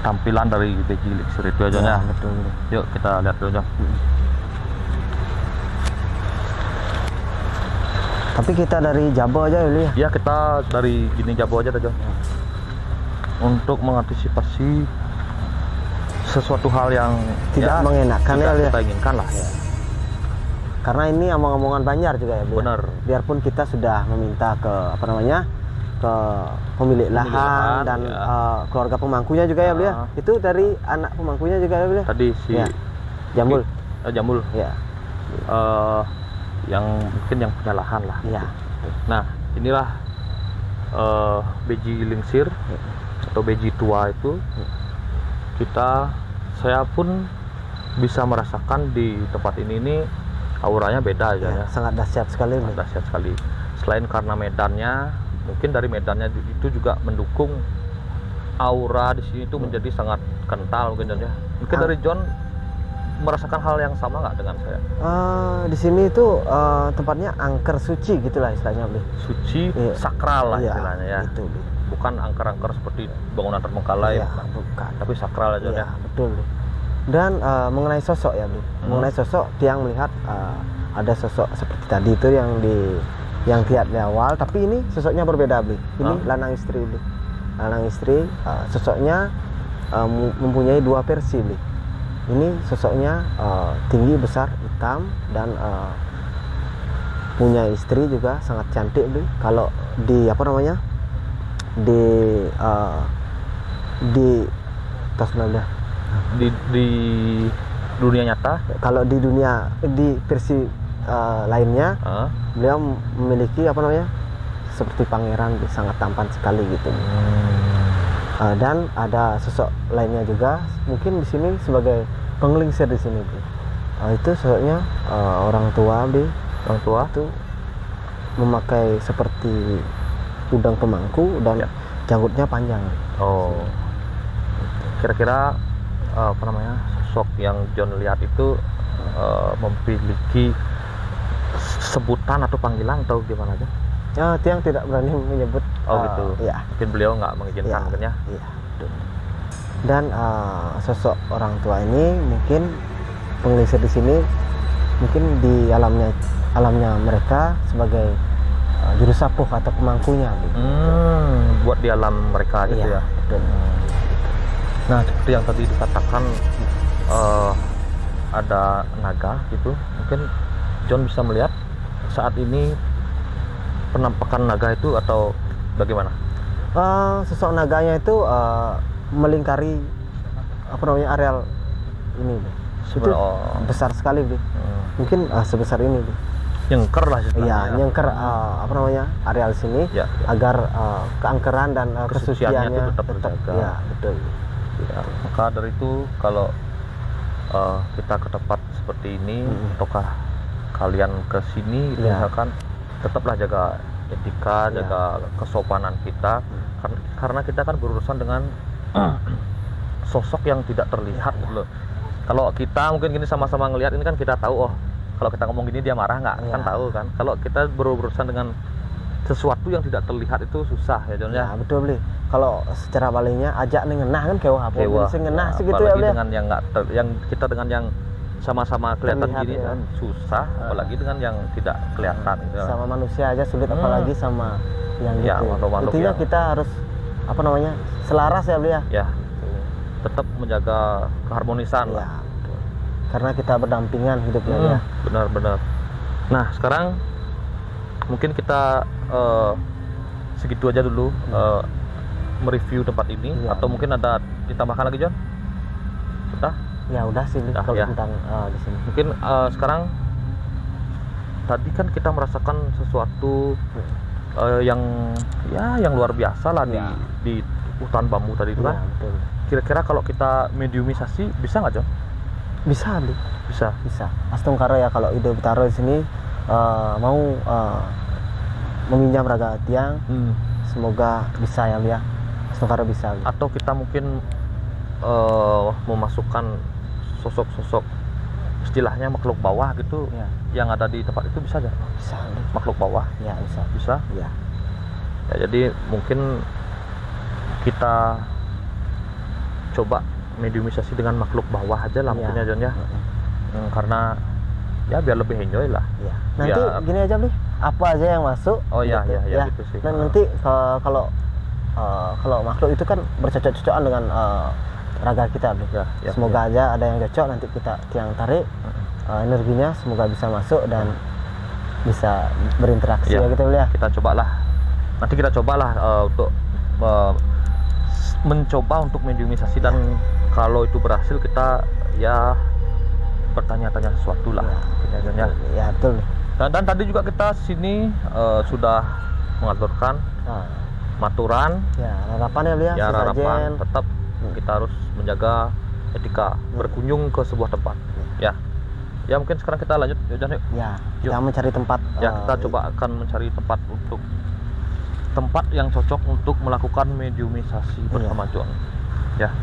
Speaker 2: tampilan dari Beji Lingsir itu aja ya.
Speaker 1: Betul.
Speaker 2: Yuk kita lihat dulu aja.
Speaker 1: Tapi kita dari Jabo aja ya, Lia.
Speaker 2: Ya, kita dari gini Jabo aja aja. Untuk mengantisipasi sesuatu hal yang
Speaker 1: Tidak mengenakan
Speaker 2: tidak
Speaker 1: ya, Lia.
Speaker 2: kita inginkan lah ya.
Speaker 1: Karena ini omong-omongan Banjar juga ya, Lia.
Speaker 2: Benar.
Speaker 1: Biarpun kita sudah meminta ke ke pemilik lahan dan
Speaker 2: ya.
Speaker 1: keluarga pemangkunya juga ya, Lia.
Speaker 2: Ah.
Speaker 1: Itu dari anak pemangkunya juga ya, Lia.
Speaker 2: Tadi si
Speaker 1: Ya. Jambul.
Speaker 2: Jamul
Speaker 1: Ya.
Speaker 2: yang mungkin yang punya lahan lah.
Speaker 1: Iya.
Speaker 2: Nah, inilah beji lingsir atau beji tua itu. Saya pun bisa merasakan di tempat ini auranya beda aja ya.
Speaker 1: Sangat dahsyat sekali.
Speaker 2: Sangat dahsyat sekali. Selain karena medannya, mungkin dari medannya itu juga mendukung aura di sini itu menjadi sangat kental mungkin ya. Mungkin dari John merasakan hal yang sama nggak dengan saya?
Speaker 1: Di sini itu tempatnya angker suci gitulah istilahnya, Bli.
Speaker 2: Suci, sakral lah istilahnya ya.
Speaker 1: Itu, Bli.
Speaker 2: Bukan angker-angker seperti bangunan terbengkalai,
Speaker 1: bukan.
Speaker 2: tapi sakral aja ya.
Speaker 1: Betul, Bli. Dan mengenai sosok ya, Bli. Mengenai sosok, Tiang melihat ada sosok seperti tadi itu yang lihat di awal, tapi ini sosoknya berbeda, Bli. Ini lanang istri, Bli. Lanang istri, sosoknya mempunyai dua versi, Bli. Ini sosoknya tinggi, besar, hitam, dan punya istri juga sangat cantik, Bli. Kalau di
Speaker 2: di dunia nyata,
Speaker 1: kalau di versi lainnya, beliau memiliki seperti pangeran, sangat tampan sekali gitu. Dan ada sosok lainnya juga, mungkin di sini sebagai penglingsir di sini, Bli. Itu sosoknya orang tua, Bli. Orang tua itu memakai seperti udang pemangku dan janggutnya panjang.
Speaker 2: Oh, kira-kira sosok yang John lihat itu memiliki sebutan atau panggilan atau gimana aja?
Speaker 1: Tiang tidak berani menyebut.
Speaker 2: Gitu.
Speaker 1: Ya.
Speaker 2: Mungkin beliau nggak mengizinkan mungkin ya.
Speaker 1: Iya. Dan sosok orang tua ini mungkin penglingsir di sini, mungkin di alamnya mereka sebagai juru sapuh atau pemangkunya.
Speaker 2: Buat di alam mereka gitu ya.
Speaker 1: Betul.
Speaker 2: Nah, seperti yang tadi dikatakan ada naga gitu, mungkin John bisa melihat saat ini penampakan naga itu atau bagaimana?
Speaker 1: Sosok naganya itu melingkari areal ini, itu besar sekali, Bli. Mungkin sebesar ini, Bli.
Speaker 2: Nyengker lah
Speaker 1: Iya, nyengker areal sini agar keangkeran dan
Speaker 2: kesuciannya
Speaker 1: kesuciannya
Speaker 2: tetap terjaga.
Speaker 1: Ya, betul.
Speaker 2: Ya, maka dari itu kalau kita ke tempat seperti ini, ataukah kalian ke sini, misalkan tetaplah jaga etika, jaga kesopanan kita, karena kita kan berurusan dengan sosok yang tidak terlihat loh. Kalau kita mungkin gini sama-sama ngelihat ini kan kita tahu, kalau kita ngomong gini dia marah nggak, kan tahu kan. Kalau kita berurusan dengan sesuatu yang tidak terlihat itu susah ya, John ya.
Speaker 1: Betul, Bli. Kalau secara baliknya ajak nih ngenah kan kewa apa ngenah segitu ya, Bli.
Speaker 2: Dengan yang yang kita dengan yang sama-sama kelihatan
Speaker 1: terlihat,
Speaker 2: gini kan susah, apalagi dengan yang tidak kelihatan gitu.
Speaker 1: Sama manusia aja sulit, apalagi sama yang gitu.
Speaker 2: Makhluk-makhluk
Speaker 1: intinya kita harus selaras ya, Bli ya.
Speaker 2: Ya, tetap menjaga keharmonisan lah.
Speaker 1: Karena kita berdampingan hidupnya ya.
Speaker 2: Benar-benar. Nah, sekarang mungkin kita segitu aja dulu mereview tempat ini, atau mungkin ada ditambahkan lagi, John? Sudah?
Speaker 1: Ya udah sih, kalau tentang di sini.
Speaker 2: Mungkin sekarang tadi kan kita merasakan sesuatu yang luar biasa lah di hutan bambu tadi itu kan.
Speaker 1: Betul.
Speaker 2: Kira-kira kalau kita mediumisasi bisa nggak, John?
Speaker 1: Bisa, Bli.
Speaker 2: Bisa.
Speaker 1: Astungkara ya, kalau ide Betaro di sini mau meminjam raga Tiang, semoga bisa ya, Bli ya. Astungkara bisa, Bli.
Speaker 2: Atau kita mungkin memasukkan sosok-sosok istilahnya makhluk bawah gitu yang ada di tempat itu, bisa aja.
Speaker 1: Bisa, Bli.
Speaker 2: Makhluk bawah.
Speaker 1: Ya, bisa.
Speaker 2: Bisa.
Speaker 1: Ya.
Speaker 2: Jadi mungkin kita coba mediumisasi dengan makhluk bawah aja lah mungkin ya, John ya. Karena ya biar lebih enjoy lah.
Speaker 1: Nanti gini aja, Bli, apa aja yang masuk.
Speaker 2: Gitu sih.
Speaker 1: Dan nanti kalau makhluk itu kan bercocok-cocokan dengan raga kita, Bli. Semoga aja ada yang cocok, nanti kita Tiang tarik energinya, semoga bisa masuk dan bisa berinteraksi ya gitu, Bli ya.
Speaker 2: Nanti kita cobalah untuk mencoba untuk mediumisasi, dan kalau itu berhasil kita bertanya-tanya sesuatu lah.
Speaker 1: Ya, betul.
Speaker 2: Dan tadi juga kita sini sudah mengaturkan
Speaker 1: Nah,
Speaker 2: maturan,
Speaker 1: ya harapan ya beli ya,
Speaker 2: ya
Speaker 1: sesajen.
Speaker 2: harapan tetap kita harus menjaga etika berkunjung ke sebuah tempat. Ya, ya mungkin sekarang kita lanjut, yuk Jan, yuk.
Speaker 1: Ya,
Speaker 2: Yuk.
Speaker 1: kita mencari tempat.
Speaker 2: Ya kita coba akan mencari tempat yang cocok untuk melakukan mediumisasi bersama John. Ya.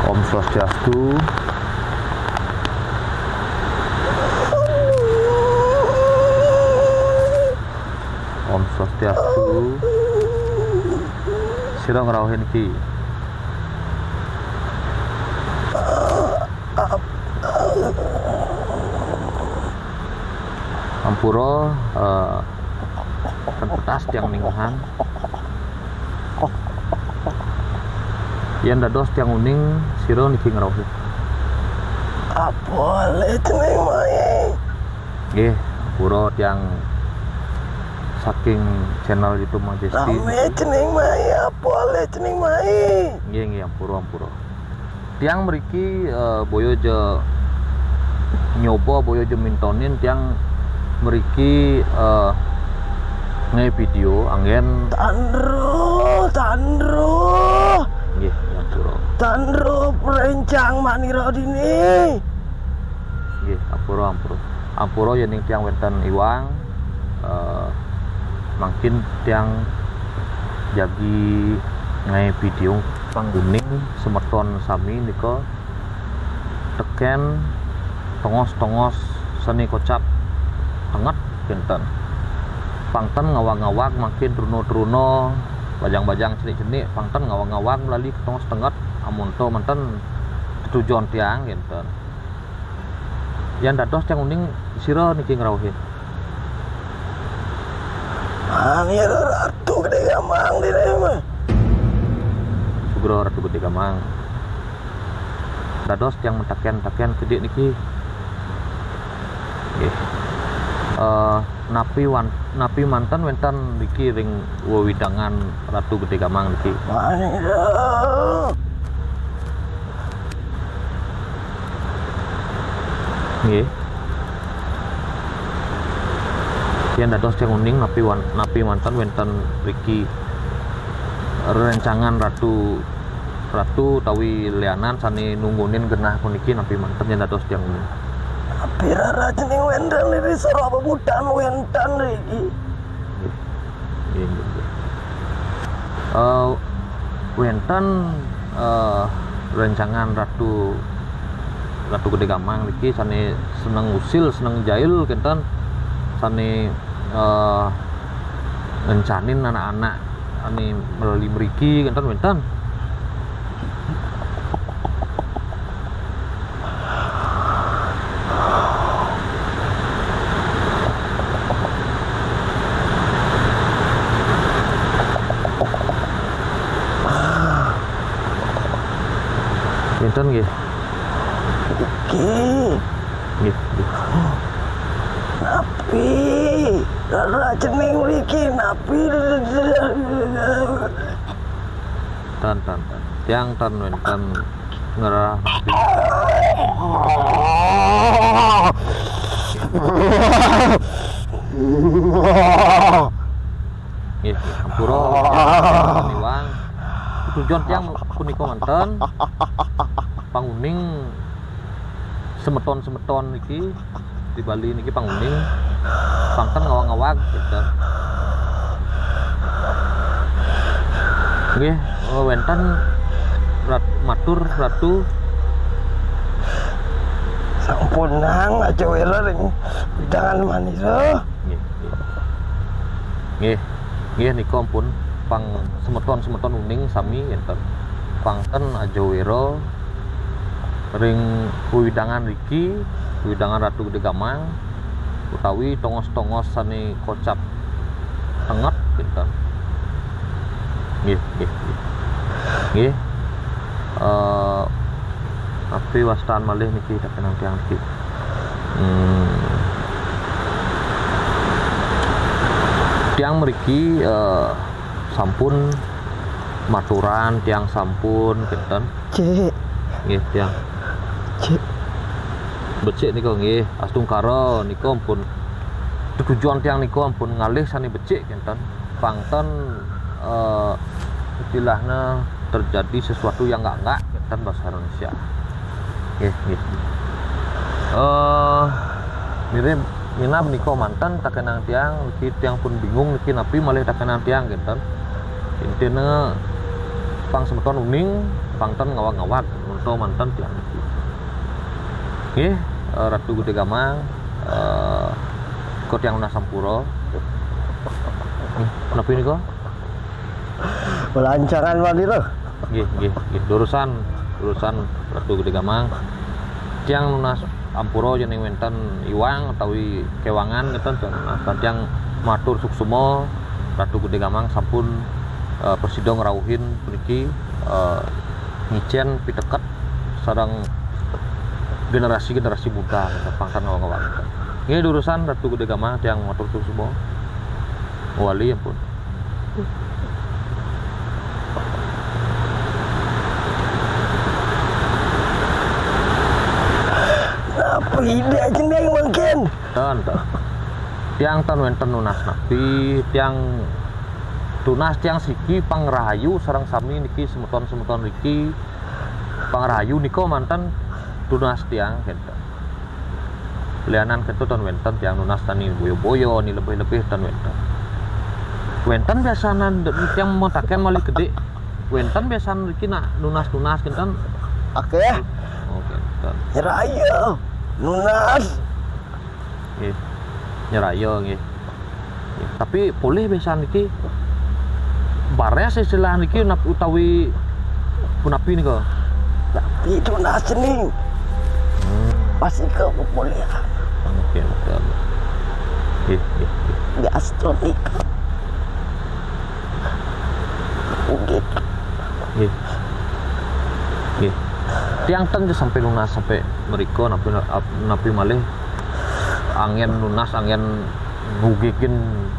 Speaker 2: Om Swastiastu. Om Swastiastu. Sira ngrawuhin iki. Ampura pentetas tiang ninghan. Yen dados tiang uning sira niki ngrawuh.
Speaker 1: Boleh ceneng mae.
Speaker 2: Nggih, pura tiang saking channel YouTube Majesty.
Speaker 1: ceneng mae, boleh ceneng mae.
Speaker 2: Nggih, ampura. Tiang mriki boyo je nyoba boyo je mintonin tiang mriki nge video anggen
Speaker 1: Tandro.
Speaker 2: nggih ampura.
Speaker 1: Tandro perencang maniro dini.
Speaker 2: Nggih, ampura. Ampura yen ing tiang wonten iwang mungkin tiang jagi ngai video pangguning semeton sami nika teken tongos-tongos seni kocap hangat kinten pangten ngawang-ngawang makin truno-truno bajang-bajang cenik-cenik pangten ngawang-ngawang melalui tongos tenget amun to menten tujuan tiang kinten yang dados tiang uning sira niki ngrawuhin.
Speaker 1: Ani ratu gede gamang di mah.
Speaker 2: Sugro Ratu Gede Gamang. Dados tiang mentaken gede niki. Nggih. Napi manten wenten niki ring wewidangan Ratu Gede Gamang niki.
Speaker 1: Maniro.
Speaker 2: Nggih. Yen dados tiang uning napi manten wenten niki rencangan ratu tawi lianan sani nunggunin genah puniki napi manten yen dados tiang uning.
Speaker 1: Pirara ceneng wendan liri soro pemudan wendan lagi.
Speaker 2: Wenten rencangan Ratu Gede Gamang niki sani seneng usil seneng jail kinten sani ngencanin anak-anak ani melalui mriki kinten wenten. Wenten nggih. Nggih.
Speaker 1: Napi, rara ceneng mriki napi.
Speaker 2: Tan. Tiang tan wenten ngerah napi. Nggih, ampura niwang. Tujuan tiang punika manten panguning semeton niki di Bali niki panguning pangten ngawang-ngawag gitu. Nggih, wenten matur ratu
Speaker 1: Sampunang aja wela ring jangan manis
Speaker 2: nggih nika ampun pang semeton uning sami enten pangten ajawira ring widangan riki widangan Ratu Gede Gamang utawi tongos-tongos sani kocap tenget enten nggih tapi wastan malih niki tak kenang tiang niki tiang mriki sampun maturan tiang sampun kinten
Speaker 1: cek
Speaker 2: nggih tiang
Speaker 1: cek
Speaker 2: becik niku nggih astungkara niku ampun tujuan tiang niku ampun ngalih sani becik kinten pangten istilahnya terjadi sesuatu yang enggak kinten bahasa Indonesia nggih mirip Mina menika mantan tak kenang tiang, niki tiang pun bingung niki napi malih tak kenang tiang gitu. Intine pang semeton uning, pangten ngawak-ngawak untuk mantan tiang niki. Nggih, Ratu Gede Gamang kok tiang lunas sampura. Napi niku?
Speaker 1: Belancangan wali loh.
Speaker 2: Nggih, urusan Ratu Gede Gamang. Tiang lunas ampura jeneng wenten iwang utawi kewangan ngeten yang matur suksuma Ratu Gede Gamang sampun persido ngrawuhin puniki ngicen piteket sareng generasi muda pangkan ngawang-ngawang. Nggih urusan Ratu Gede Gamang yang matur suksuma wali ampun.
Speaker 1: Apa ide aja nih mungkin?
Speaker 2: Tan. Tiang tan wenten nunas napi, tiang tunas tiang siki pangrahayu sareng sami niki semeton niki pangrahayu niko mantan tunas tiang kenten. Lianan kentu tan wenten tiang nunas tani boyo-boyo ni lebih-lebih tan wenten. Wenten biasana tiang montaken malih gede. Wenten biasana niki nak nunas kenten.
Speaker 1: Oke.
Speaker 2: Oke, tan.
Speaker 1: Nyerayo. Nunas.
Speaker 2: Nggih. Nyerayo nggih. Tapi boleh biasa niki bares istilah niki utawi punapi niku.
Speaker 1: Tapi tunas nih. Pasti ke boleh.
Speaker 2: Oke, betul. Nggih.
Speaker 1: Gastronik. Gitu.
Speaker 2: Nggih. Tiang ten sampai lunas sampai mereka napi malih angin lunas angin ngugikin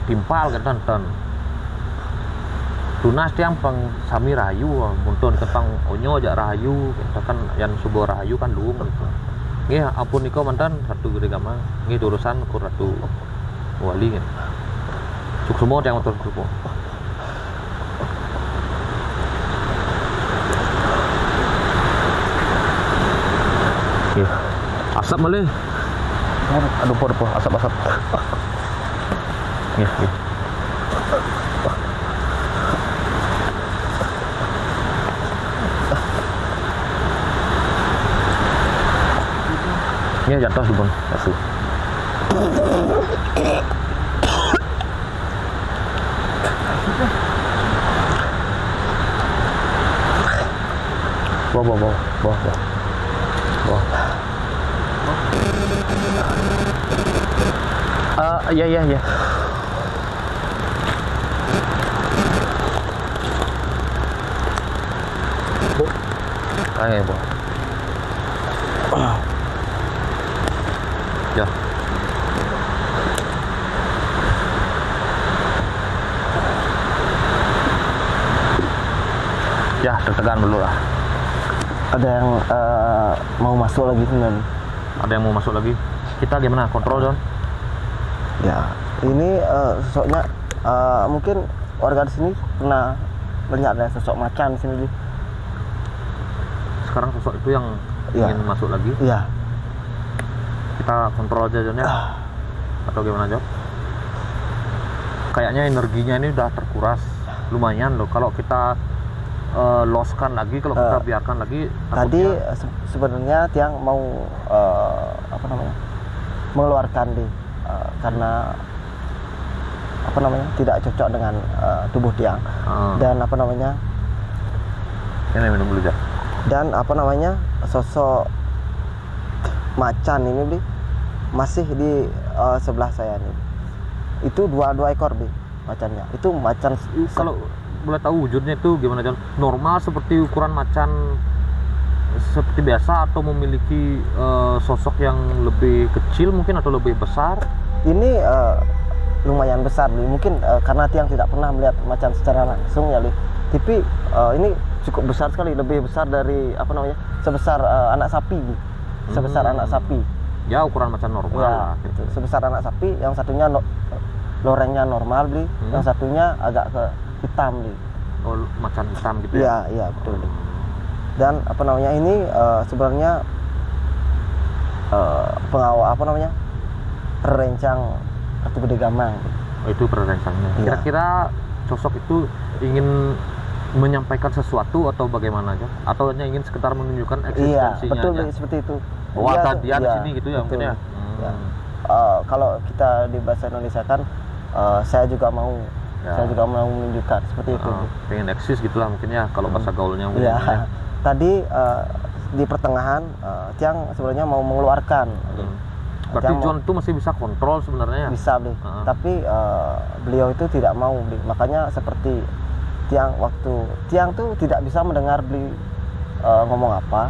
Speaker 2: timpal kan ten lunas tiang pang sami rahayu muntun kepang onyo jak rahayu kita kan yang subuh rahayu kan luung gitu. Nggih ampun niko mantan Ratu Gede Gamang nggih urusan ku Ratu Wali kan suksuma tiang matur suksuma. Nggih. Asap malih. Aduh po asap. Nggih. Nggih jatuh dipun. Kasih. Wah. Iya. Ayo, Bu. Ya. Ya, deg-degan dulu lah.
Speaker 1: Ada yang mau masuk lagi sebenarnya.
Speaker 2: Ada yang mau masuk lagi. Kita gimana? Kontrol, John?
Speaker 1: Ya, ini sosoknya mungkin warga di sini pernah melihat ada sosok macan di sini.
Speaker 2: Sekarang sosok itu yang ingin masuk lagi.
Speaker 1: Iya.
Speaker 2: Kita kontrol aja, John, ya? Atau gimana, John? Kayaknya energinya ini udah terkuras lumayan loh. Kalau kita loskan lagi, kalau kita biarkan lagi,
Speaker 1: Tadi
Speaker 2: takutnya
Speaker 1: sebenarnya Tiang mau mengeluarkan karena tidak cocok dengan tubuh Tiang. Dan
Speaker 2: ini minum dulu, John.
Speaker 1: dan sosok macan ini masih di sebelah saya nih. Itu dua ekor macannya. Itu macan
Speaker 2: Kalau boleh tahu wujudnya itu gimana, John? Normal seperti ukuran macan seperti biasa atau memiliki sosok yang lebih kecil mungkin atau lebih besar?
Speaker 1: ini lumayan besar mungkin karena Tiang tidak pernah melihat macan secara langsung ya tapi ini cukup besar sekali, lebih besar dari sebesar anak sapi sebesar anak sapi.
Speaker 2: Ya, ukuran macan normal
Speaker 1: Ya,
Speaker 2: lah, gitu.
Speaker 1: sebesar anak sapi. Yang satunya lorengnya normal yang satunya agak ke hitam
Speaker 2: Oh, macan hitam gitu ya?
Speaker 1: Iya betul dan ini sebenarnya perencang Ratu Gede Gamang.
Speaker 2: Oh, itu perencangnya.
Speaker 1: Iya.
Speaker 2: Kira-kira sosok itu ingin menyampaikan sesuatu atau bagaimana, John? Atau hanya ingin sekedar menunjukkan
Speaker 1: Iya
Speaker 2: eksistensinya
Speaker 1: betul
Speaker 2: aja?
Speaker 1: seperti itu.
Speaker 2: Bahwa ada dia di sini gitu ya,
Speaker 1: betul.
Speaker 2: mungkin ya?
Speaker 1: Ya. Kalau kita di bahasa Indonesia kan saya juga mau menunjukkan seperti itu.
Speaker 2: Pengen eksis gitulah mungkin ya, kalau bahasa gaulnya mungkin.
Speaker 1: Iya.
Speaker 2: Ya.
Speaker 1: Tadi di pertengahan Tiang sebenarnya mau mengeluarkan.
Speaker 2: Berarti
Speaker 1: Tiang
Speaker 2: John itu masih bisa kontrol sebenarnya?
Speaker 1: bisa tapi beliau itu tidak mau makanya seperti Tiang tuh tidak bisa mendengar ngomong apa,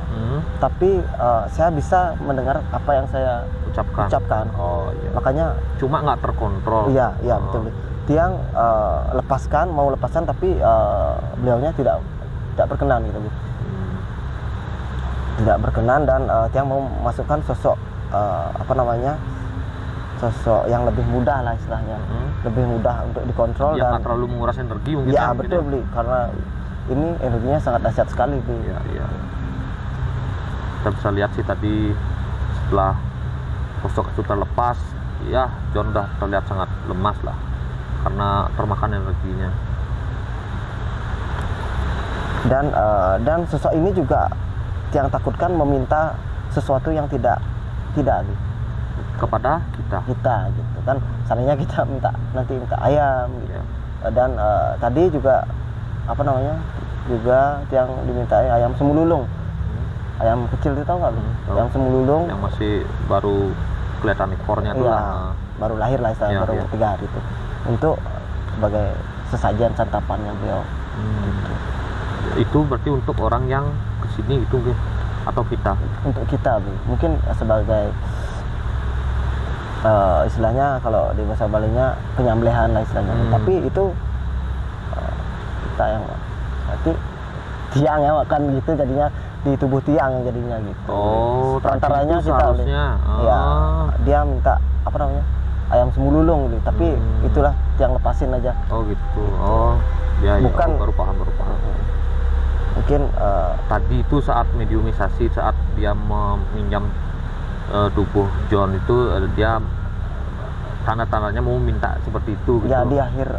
Speaker 1: tapi saya bisa mendengar apa yang saya ucapkan.
Speaker 2: Oh iya.
Speaker 1: Makanya
Speaker 2: Cuma nggak terkontrol.
Speaker 1: iya betul. Tiang mau lepaskan tapi beliaunya tidak berkenan gitu. Tidak berkenan dan Tiang mau masukkan sosok sosok yang lebih mudah lah istilahnya, lebih mudah untuk dikontrol
Speaker 2: Yang
Speaker 1: dan
Speaker 2: nggak terlalu menguras energi mungkin.
Speaker 1: ya
Speaker 2: mungkin
Speaker 1: betul karena ini energinya sangat dahsyat sekali
Speaker 2: Iya. Kita bisa lihat sih tadi setelah sosok itu terlepas, ya John udah terlihat sangat lemas lah karena termakan energinya.
Speaker 1: Dan sosok ini juga Tiang takutkan meminta sesuatu yang tidak
Speaker 2: Kepada kita.
Speaker 1: gitu kan, seandainya kita minta ayam gitu. Dan tadi juga juga Tiang dimintai ayam semululung, ayam kecil itu tahu nggak yang semululung
Speaker 2: yang masih baru kelihatan ekornya tuh lah.
Speaker 1: Baru lahir lah istilahnya, baru 3 hari itu, untuk sebagai sesajian santapannya beliau.
Speaker 2: Itu berarti untuk orang yang kesini gitu mungkin, atau kita?
Speaker 1: Untuk kita mungkin sebagai istilahnya kalau di bahasa Balinya penyembelihan lah istilahnya. Tapi itu kita yang nanti Tiang yang makan gitu, jadinya di tubuh Tiang jadinya gitu.
Speaker 2: Oh,
Speaker 1: perantaranya
Speaker 2: tadi itu
Speaker 1: kita
Speaker 2: seharusnya.
Speaker 1: ya dia minta ayam semululung gitu. Tapi itulah Tiang lepasin aja.
Speaker 2: Oh gitu. Oh ya,
Speaker 1: Bukan.
Speaker 2: Ya, baru paham.
Speaker 1: Mungkin
Speaker 2: Tadi itu saat mediumisasi, saat dia meminjam tubuh John itu, dia tanda-tandanya mau minta seperti itu gitu.
Speaker 1: ya di akhir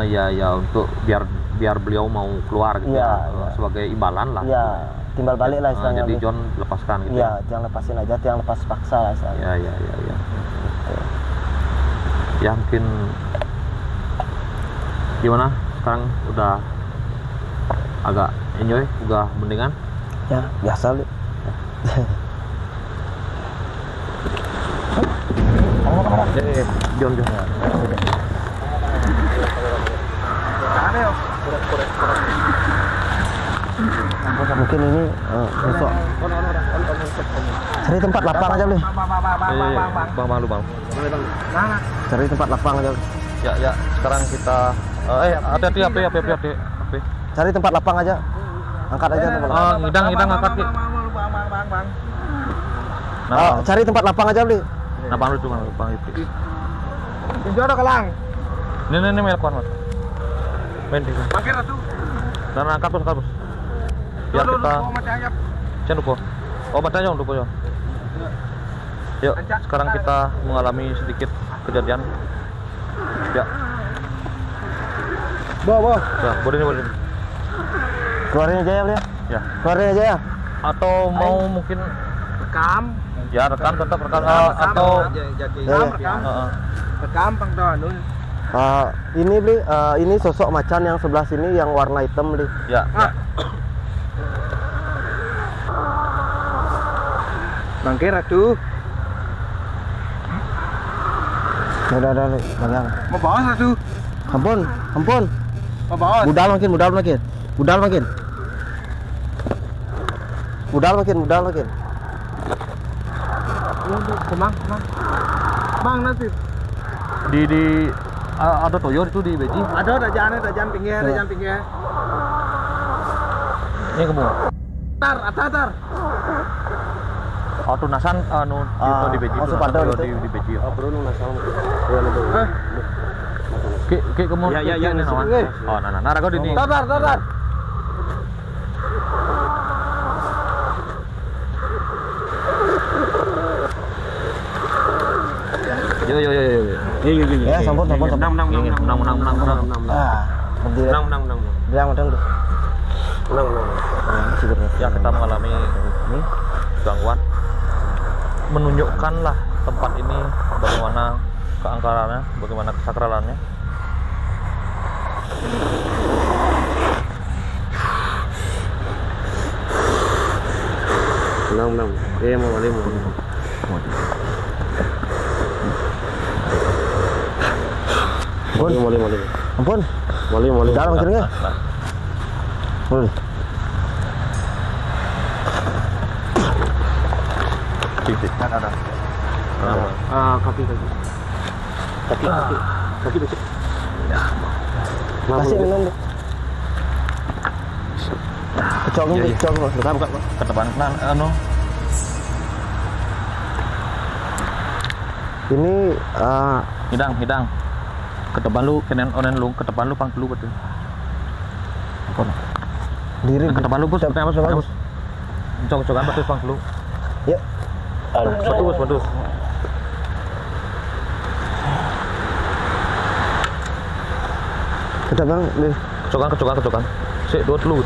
Speaker 2: Ya untuk biar beliau mau keluar gitu
Speaker 1: Ya.
Speaker 2: sebagai imbalan lah.
Speaker 1: ya timbal balik lah istilahnya.
Speaker 2: Jadi John lepaskan gitu.
Speaker 1: ya Tiang lepasin aja, Tiang lepas paksa lah istilahnya.
Speaker 2: Ya. Ya mungkin gimana sekarang, udah agak enjoy, udah mendingan?
Speaker 1: Ya biasa
Speaker 2: John.
Speaker 1: Mungkin ini sosok cari tempat lapang aja beli,
Speaker 2: Bang, lu bang.
Speaker 1: cari tempat lapang aja.
Speaker 2: Ya sekarang kita hati-hati HP.
Speaker 1: Cari tempat lapang aja. Angkat aja teman.
Speaker 2: Ngidang angkat Ki.
Speaker 4: Bang.
Speaker 2: Nah,
Speaker 1: Cari tempat lapang aja beli.
Speaker 2: lapang lu cuma lapang itu.
Speaker 4: Pinjau ada kelang.
Speaker 2: Ini melkon Mas. Main di.
Speaker 4: Pakai ratu.
Speaker 2: Dan angkat terus. Biar kita jangan lupa. Oh, matanya jangan lupa ya. Yuk, sekarang kita mengalami sedikit kejadian. Ya.
Speaker 4: Bawa.
Speaker 2: Ya, boleh nih.
Speaker 1: Keluarin aja ya beli.
Speaker 2: Ya.
Speaker 1: Keluarin aja ya.
Speaker 2: Atau mau mungkin
Speaker 4: Rekam.
Speaker 2: ya rekam tetap rekam atau
Speaker 4: Rekam Bang Don.
Speaker 1: Ini beli, ini sosok macan yang sebelah sini yang warna hitam beli.
Speaker 2: ya.
Speaker 4: Bangke ratu.
Speaker 1: Udah beli, banyak.
Speaker 4: Mau bawa ratu.
Speaker 1: Ampun.
Speaker 4: Mau bawa.
Speaker 1: Budal makin.
Speaker 4: Kemang. Bang nanti.
Speaker 2: Di ada toyo itu di beji.
Speaker 4: Ada jangan pinggir.
Speaker 2: Ini kamu.
Speaker 4: Atar.
Speaker 2: Oh, tunasan itu di beji.
Speaker 1: masuk pada
Speaker 2: Toyo
Speaker 1: itu.
Speaker 2: di beji.
Speaker 1: Oh, perlu nasal.
Speaker 2: Ki kamu.
Speaker 4: Ya,
Speaker 2: ini
Speaker 4: masuk,
Speaker 2: nawan.
Speaker 4: weh.
Speaker 2: Oh, nah rago di ini.
Speaker 4: Tatar.
Speaker 2: Yo.
Speaker 1: Ya, sampun.
Speaker 2: Menang.
Speaker 1: Berdiri. Bilang madang tuh.
Speaker 2: Ya, kita mengalami ini gangguan. Menunjukkanlah tempat ini bagaimana keangkarannya, bagaimana kesakralannya.
Speaker 1: Menang. Mau balik. Boleh. Ampun. Boleh. Dalam makin enggak? Boleh.
Speaker 2: Ada.
Speaker 1: Kaki. Kaki. Kasih minum deh. Kecok. Buka.
Speaker 2: Ke depan
Speaker 1: Ini
Speaker 2: hidang. Ke depan lu kenen onen lu, ke depan lu pang dulu betul.
Speaker 1: diri
Speaker 2: Ke depan lu bos, bos. Cok-cokan betul pang dulu.
Speaker 1: Ya.
Speaker 2: Betul.
Speaker 1: Kita bang, nih.
Speaker 2: Kecokan. Sik dua dulu.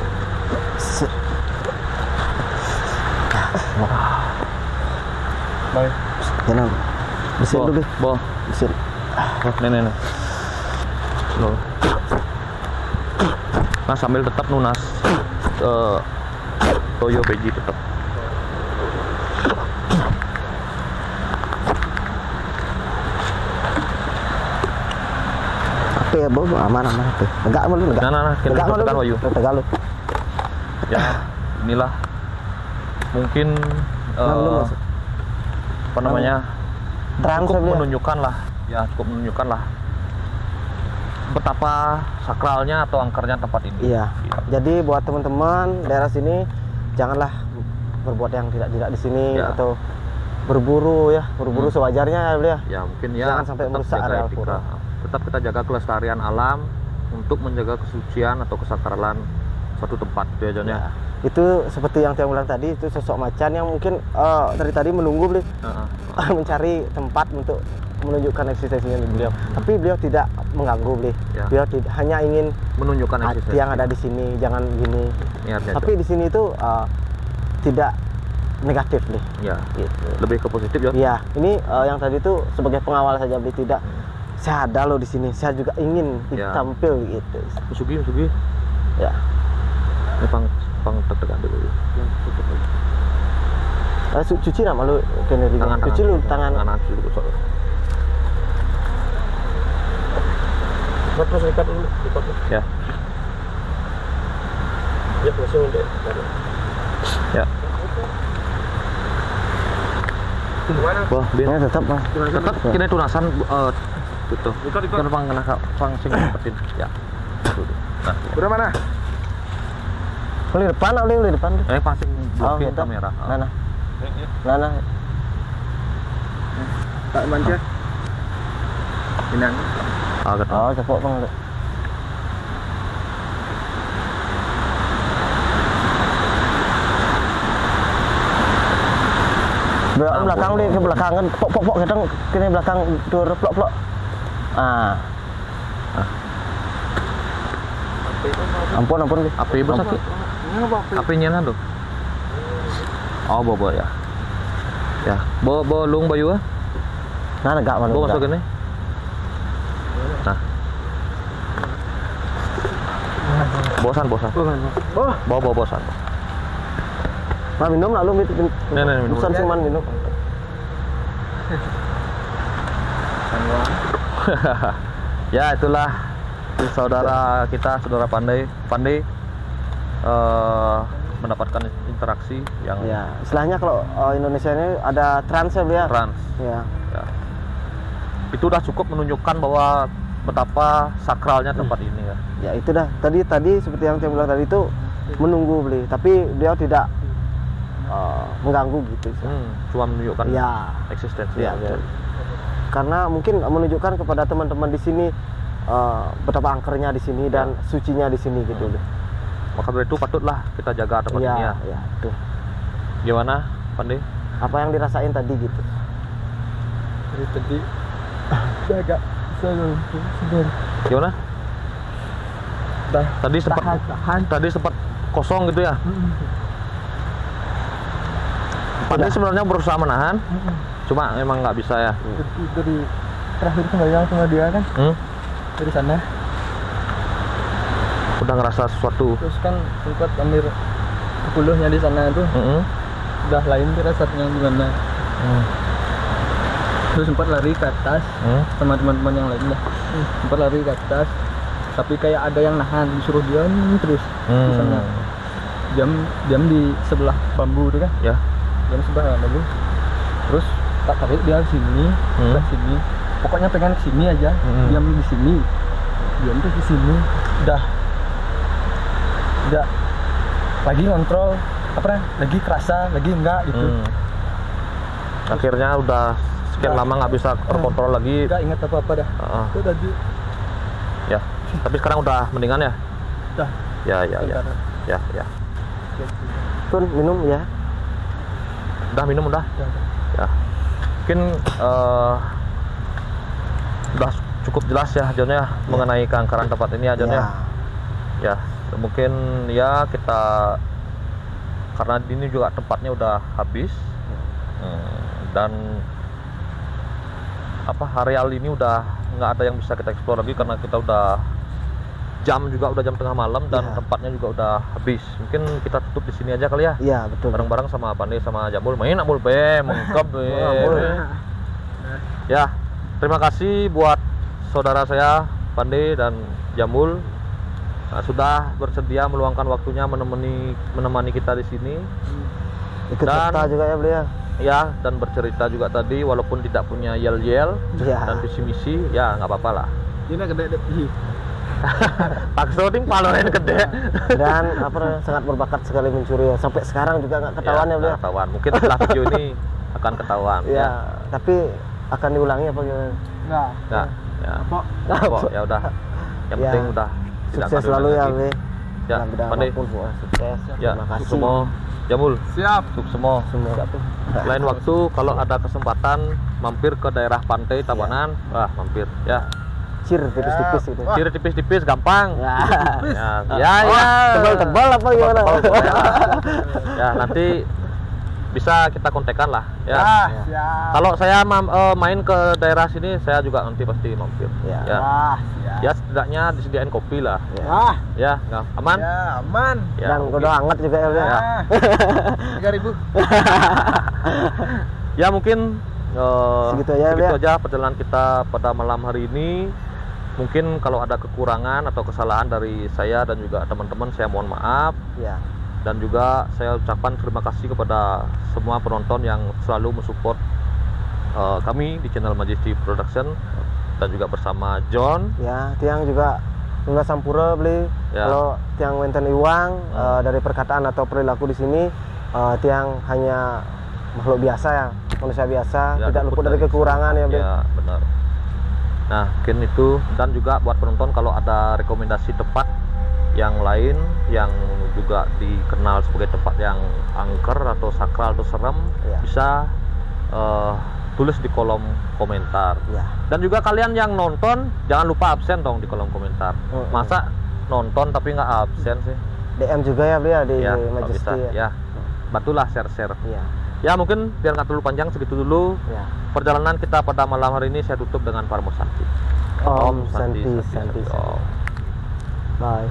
Speaker 4: Baik.
Speaker 1: Jangan. Mesin dulu, Bi.
Speaker 2: Bo.
Speaker 1: Mesin.
Speaker 2: Nih. Loh. Nah, sambil tetap nunas toyo beji tetap.
Speaker 1: Apa ya, Bo? Aman apa? Enggak malu, enggak.
Speaker 2: Nah, kita tekan wayu.
Speaker 1: Tegak lu.
Speaker 2: Ya, inilah mungkin
Speaker 1: Mas.
Speaker 2: apa namanya?
Speaker 1: Terang
Speaker 2: cukup
Speaker 1: saya
Speaker 2: menunjukkan lah betapa sakralnya atau angkernya tempat ini.
Speaker 1: Iya.
Speaker 2: Gitu.
Speaker 1: Jadi buat teman-teman daerah sini janganlah berbuat yang tidak di sini
Speaker 2: Ya.
Speaker 1: atau berburu sewajarnya ya, Beli ya.
Speaker 2: Ya mungkin ya
Speaker 1: Jangan sampai
Speaker 2: tetap
Speaker 1: merusak
Speaker 2: jaga
Speaker 1: area
Speaker 2: etika.
Speaker 1: pura.
Speaker 2: Tetap kita jaga kelestarian alam untuk menjaga kesucian atau kesakralan suatu tempat itu ya John ya.
Speaker 1: Ya. Itu seperti yang saya bilang tadi, itu sosok macan yang mungkin dari tadi menunggu Beli mencari tempat untuk menunjukkan eksistensinya beliau. Tapi beliau tidak mengganggu Beli.
Speaker 2: Ya.
Speaker 1: Beliau hanya ingin
Speaker 2: Menunjukkan eksistensi
Speaker 1: yang ada di sini jangan gini.
Speaker 2: niatnya.
Speaker 1: Tapi di sini itu tidak negatif Beli.
Speaker 2: Ya,
Speaker 1: Gitu.
Speaker 2: lebih ke positif ya.
Speaker 1: Iya, ini yang tadi itu sebagai pengawal saja Beli, tidak. Saya ada loh di sini. Saya juga ingin
Speaker 2: Ya.
Speaker 1: tampil gitu.
Speaker 2: Musugi.
Speaker 1: Ya.
Speaker 2: Ini pang tekan dulu.
Speaker 1: Cuci nama lu Kennedy. Cuci lu tangan.
Speaker 2: dulu soalnya.
Speaker 1: Terus ikat dulu.
Speaker 2: Ya.
Speaker 1: Ya, langsung deh.
Speaker 2: Ya. Wah,
Speaker 1: Ya, tetap Mas.
Speaker 2: tetap kena tunasan tutup. Kan pang kena pang sing penting. Ya. Nah,
Speaker 4: Udah mana?
Speaker 1: Beli depan, beli depan.
Speaker 2: Pasti blokir
Speaker 1: gitu.
Speaker 2: kamera.
Speaker 1: Mana? Mana?
Speaker 3: Tak manja. Pinang.
Speaker 2: Gitu.
Speaker 1: Oh, cepok bang. Belakang di ke belakang kan pok kadang kene belakang dur plok. Ampun Bi.
Speaker 2: Api ibu sakit. Apinya tuh. Oh, bawa ya. Ya, bawa lung bayu ah.
Speaker 1: Nah, enggak mana.
Speaker 2: Bawa masuk ini. Nah. Bosan. Bawa bosan.
Speaker 1: Nah, minum lalu minum.
Speaker 2: Minum.
Speaker 1: Bukan cuman minum.
Speaker 2: Ya, itulah saudara kita, saudara Pandai mendapatkan interaksi yang
Speaker 1: Ya, istilahnya kalau Indonesia ini ada trans ya, Beliau.
Speaker 2: trans.
Speaker 1: Ya.
Speaker 2: Ya. Itu udah cukup menunjukkan bahwa betapa sakralnya tempat ini ya.
Speaker 1: Ya, itu dah. Tadi seperti yang saya bilang tadi itu menunggu beli, tapi beliau tidak mengganggu gitu.
Speaker 2: Cuma menunjukkan
Speaker 1: Ya.
Speaker 2: eksistensi
Speaker 1: Ya,
Speaker 2: aja.
Speaker 1: karena mungkin menunjukkan kepada teman-teman di sini betapa angkernya di sini dan sucinya di sini gitu.
Speaker 2: Maka dari itu patutlah kita jaga tempat ini ya.
Speaker 1: Ya, tuh.
Speaker 2: Gimana, Pandai?
Speaker 1: Apa yang dirasain tadi gitu?
Speaker 3: Jadi tadi saya agak sedih.
Speaker 2: Gimana?
Speaker 3: Dah.
Speaker 2: Tadi sempat kosong gitu ya. Pandai sebenarnya berusaha menahan, cuma memang nggak bisa ya.
Speaker 3: Dari terakhir sembahyang sama dia kan dari sana.
Speaker 2: Udah ngerasa sesuatu.
Speaker 3: Terus kan sempat ambil puluhnya di sana tuh. Udah lain rasanya gimana. Terus sempat lari ke atas sama teman-teman yang lainnya. Sempat lari ke atas, tapi kayak ada yang nahan, disuruh dia terus di sana. Diam di sebelah bambu tuh kan.
Speaker 2: Ya.
Speaker 3: Diam sebelah bambu. Terus tak tarik dia ke sini, ke sini. Pokoknya pengen ke sini aja. Diam di sini. Diam tuh di sini. Udah lagi kontrol lagi kerasa lagi enggak gitu.
Speaker 2: Akhirnya udah sekian lama nggak bisa terkontrol lagi.
Speaker 3: Enggak ingat apa-apa dah. Itu tadi.
Speaker 2: Ya, tapi sekarang udah mendingan ya.
Speaker 3: Udah.
Speaker 2: Ya.
Speaker 1: Tun, minum ya.
Speaker 2: Udah minum udah. Ya. Mungkin udah cukup jelas ya Jon ya mengenai keangkeran tempat ini ya Jon ya. Ya, mungkin ya kita karena ini juga tempatnya udah habis dan areal ini udah nggak ada yang bisa kita eksplor lagi karena kita udah jam tengah malam dan tempatnya juga udah habis. Mungkin kita tutup di sini aja kali ya.
Speaker 1: Iya, betul.
Speaker 2: Bareng-bareng sama Pandai sama Jamul main amul be mengkep Ya, terima kasih buat saudara saya Pandai dan Jamul. Sudah bersedia meluangkan waktunya menemani kita di sini.
Speaker 1: Ikut serta juga ya beliau.
Speaker 2: Ya, dan bercerita juga tadi walaupun tidak punya yel-yel dan visi misi, ya nggak apa-apa lah.
Speaker 3: Ini gede deh.
Speaker 2: Paksoting paloin gede.
Speaker 1: Dan sangat berbakat sekali mencuri ya. Sampai sekarang juga nggak ketahuan ya beliau.
Speaker 2: Ketahuan. Mungkin setelah video ini akan ketahuan.
Speaker 1: Ya, tapi akan diulangi apa gimana?
Speaker 3: Enggak.
Speaker 2: Ya.
Speaker 1: Apa?
Speaker 2: Ya udah. Yang penting udah.
Speaker 1: Sukses selalu ya, Be.
Speaker 2: Ya, Pandai.
Speaker 1: Sukses.
Speaker 2: Ya,
Speaker 1: Terima kasih.
Speaker 2: semua Jamul.
Speaker 3: Siap.
Speaker 2: Semua.
Speaker 1: Lain
Speaker 2: Waktu kalau ada kesempatan mampir ke daerah pantai Tabanan, mampir ya.
Speaker 1: Cir tipis-tipis gitu.
Speaker 2: Ciri tipis-tipis gampang. Ya.
Speaker 1: Tebal-tebal apa gimana?
Speaker 2: Ya, nanti bisa kita kontekan lah ya.
Speaker 3: Siap.
Speaker 2: Kalau saya main ke daerah sini saya juga nanti pasti mampir.
Speaker 1: Ya.
Speaker 2: Ya setidaknya disediain kopi lah. Ya, nggak aman?
Speaker 3: Ya, aman.
Speaker 2: Ya,
Speaker 1: Dan udah hangat juga ya.
Speaker 2: Ya.
Speaker 3: 3.000.
Speaker 2: Ya mungkin
Speaker 1: Segitu aja,
Speaker 2: segitu
Speaker 1: ya.
Speaker 2: aja perjalanan kita pada malam hari ini. Mungkin kalau ada kekurangan atau kesalahan dari saya dan juga teman-teman saya mohon maaf.
Speaker 1: Ya.
Speaker 2: Dan juga saya ucapkan terima kasih kepada semua penonton yang selalu mensupport kami di channel Majesty Production dan juga bersama Jon.
Speaker 1: Ya, Tiang juga Nuna Sampura beli.
Speaker 2: Ya.
Speaker 1: Kalau tiang wenten iwang dari perkataan atau perilaku di sini tiang hanya makhluk biasa ya, manusia biasa,
Speaker 2: Ya,
Speaker 1: tidak luput dari kekurangan ya beli.
Speaker 2: Ya, benar. Nah, mungkin itu, dan juga buat penonton kalau ada rekomendasi tempat yang lain yang juga dikenal sebagai tempat yang angker atau sakral atau serem,
Speaker 1: Ya.
Speaker 2: bisa tulis di kolom komentar.
Speaker 1: Ya.
Speaker 2: Dan juga kalian yang nonton jangan lupa absen dong di kolom komentar. Masa nonton tapi nggak absen sih?
Speaker 1: DM juga ya beli ya di
Speaker 2: Ya, kalau
Speaker 1: Majesty
Speaker 2: bisa. Ya, bantulah share-share.
Speaker 1: Ya.
Speaker 2: Ya, mungkin biar nggak terlalu panjang, segitu dulu
Speaker 1: Ya.
Speaker 2: perjalanan kita pada malam hari ini. Saya tutup dengan Parmo Santi.
Speaker 1: Om Santi Santi.
Speaker 2: Om.
Speaker 1: Bye.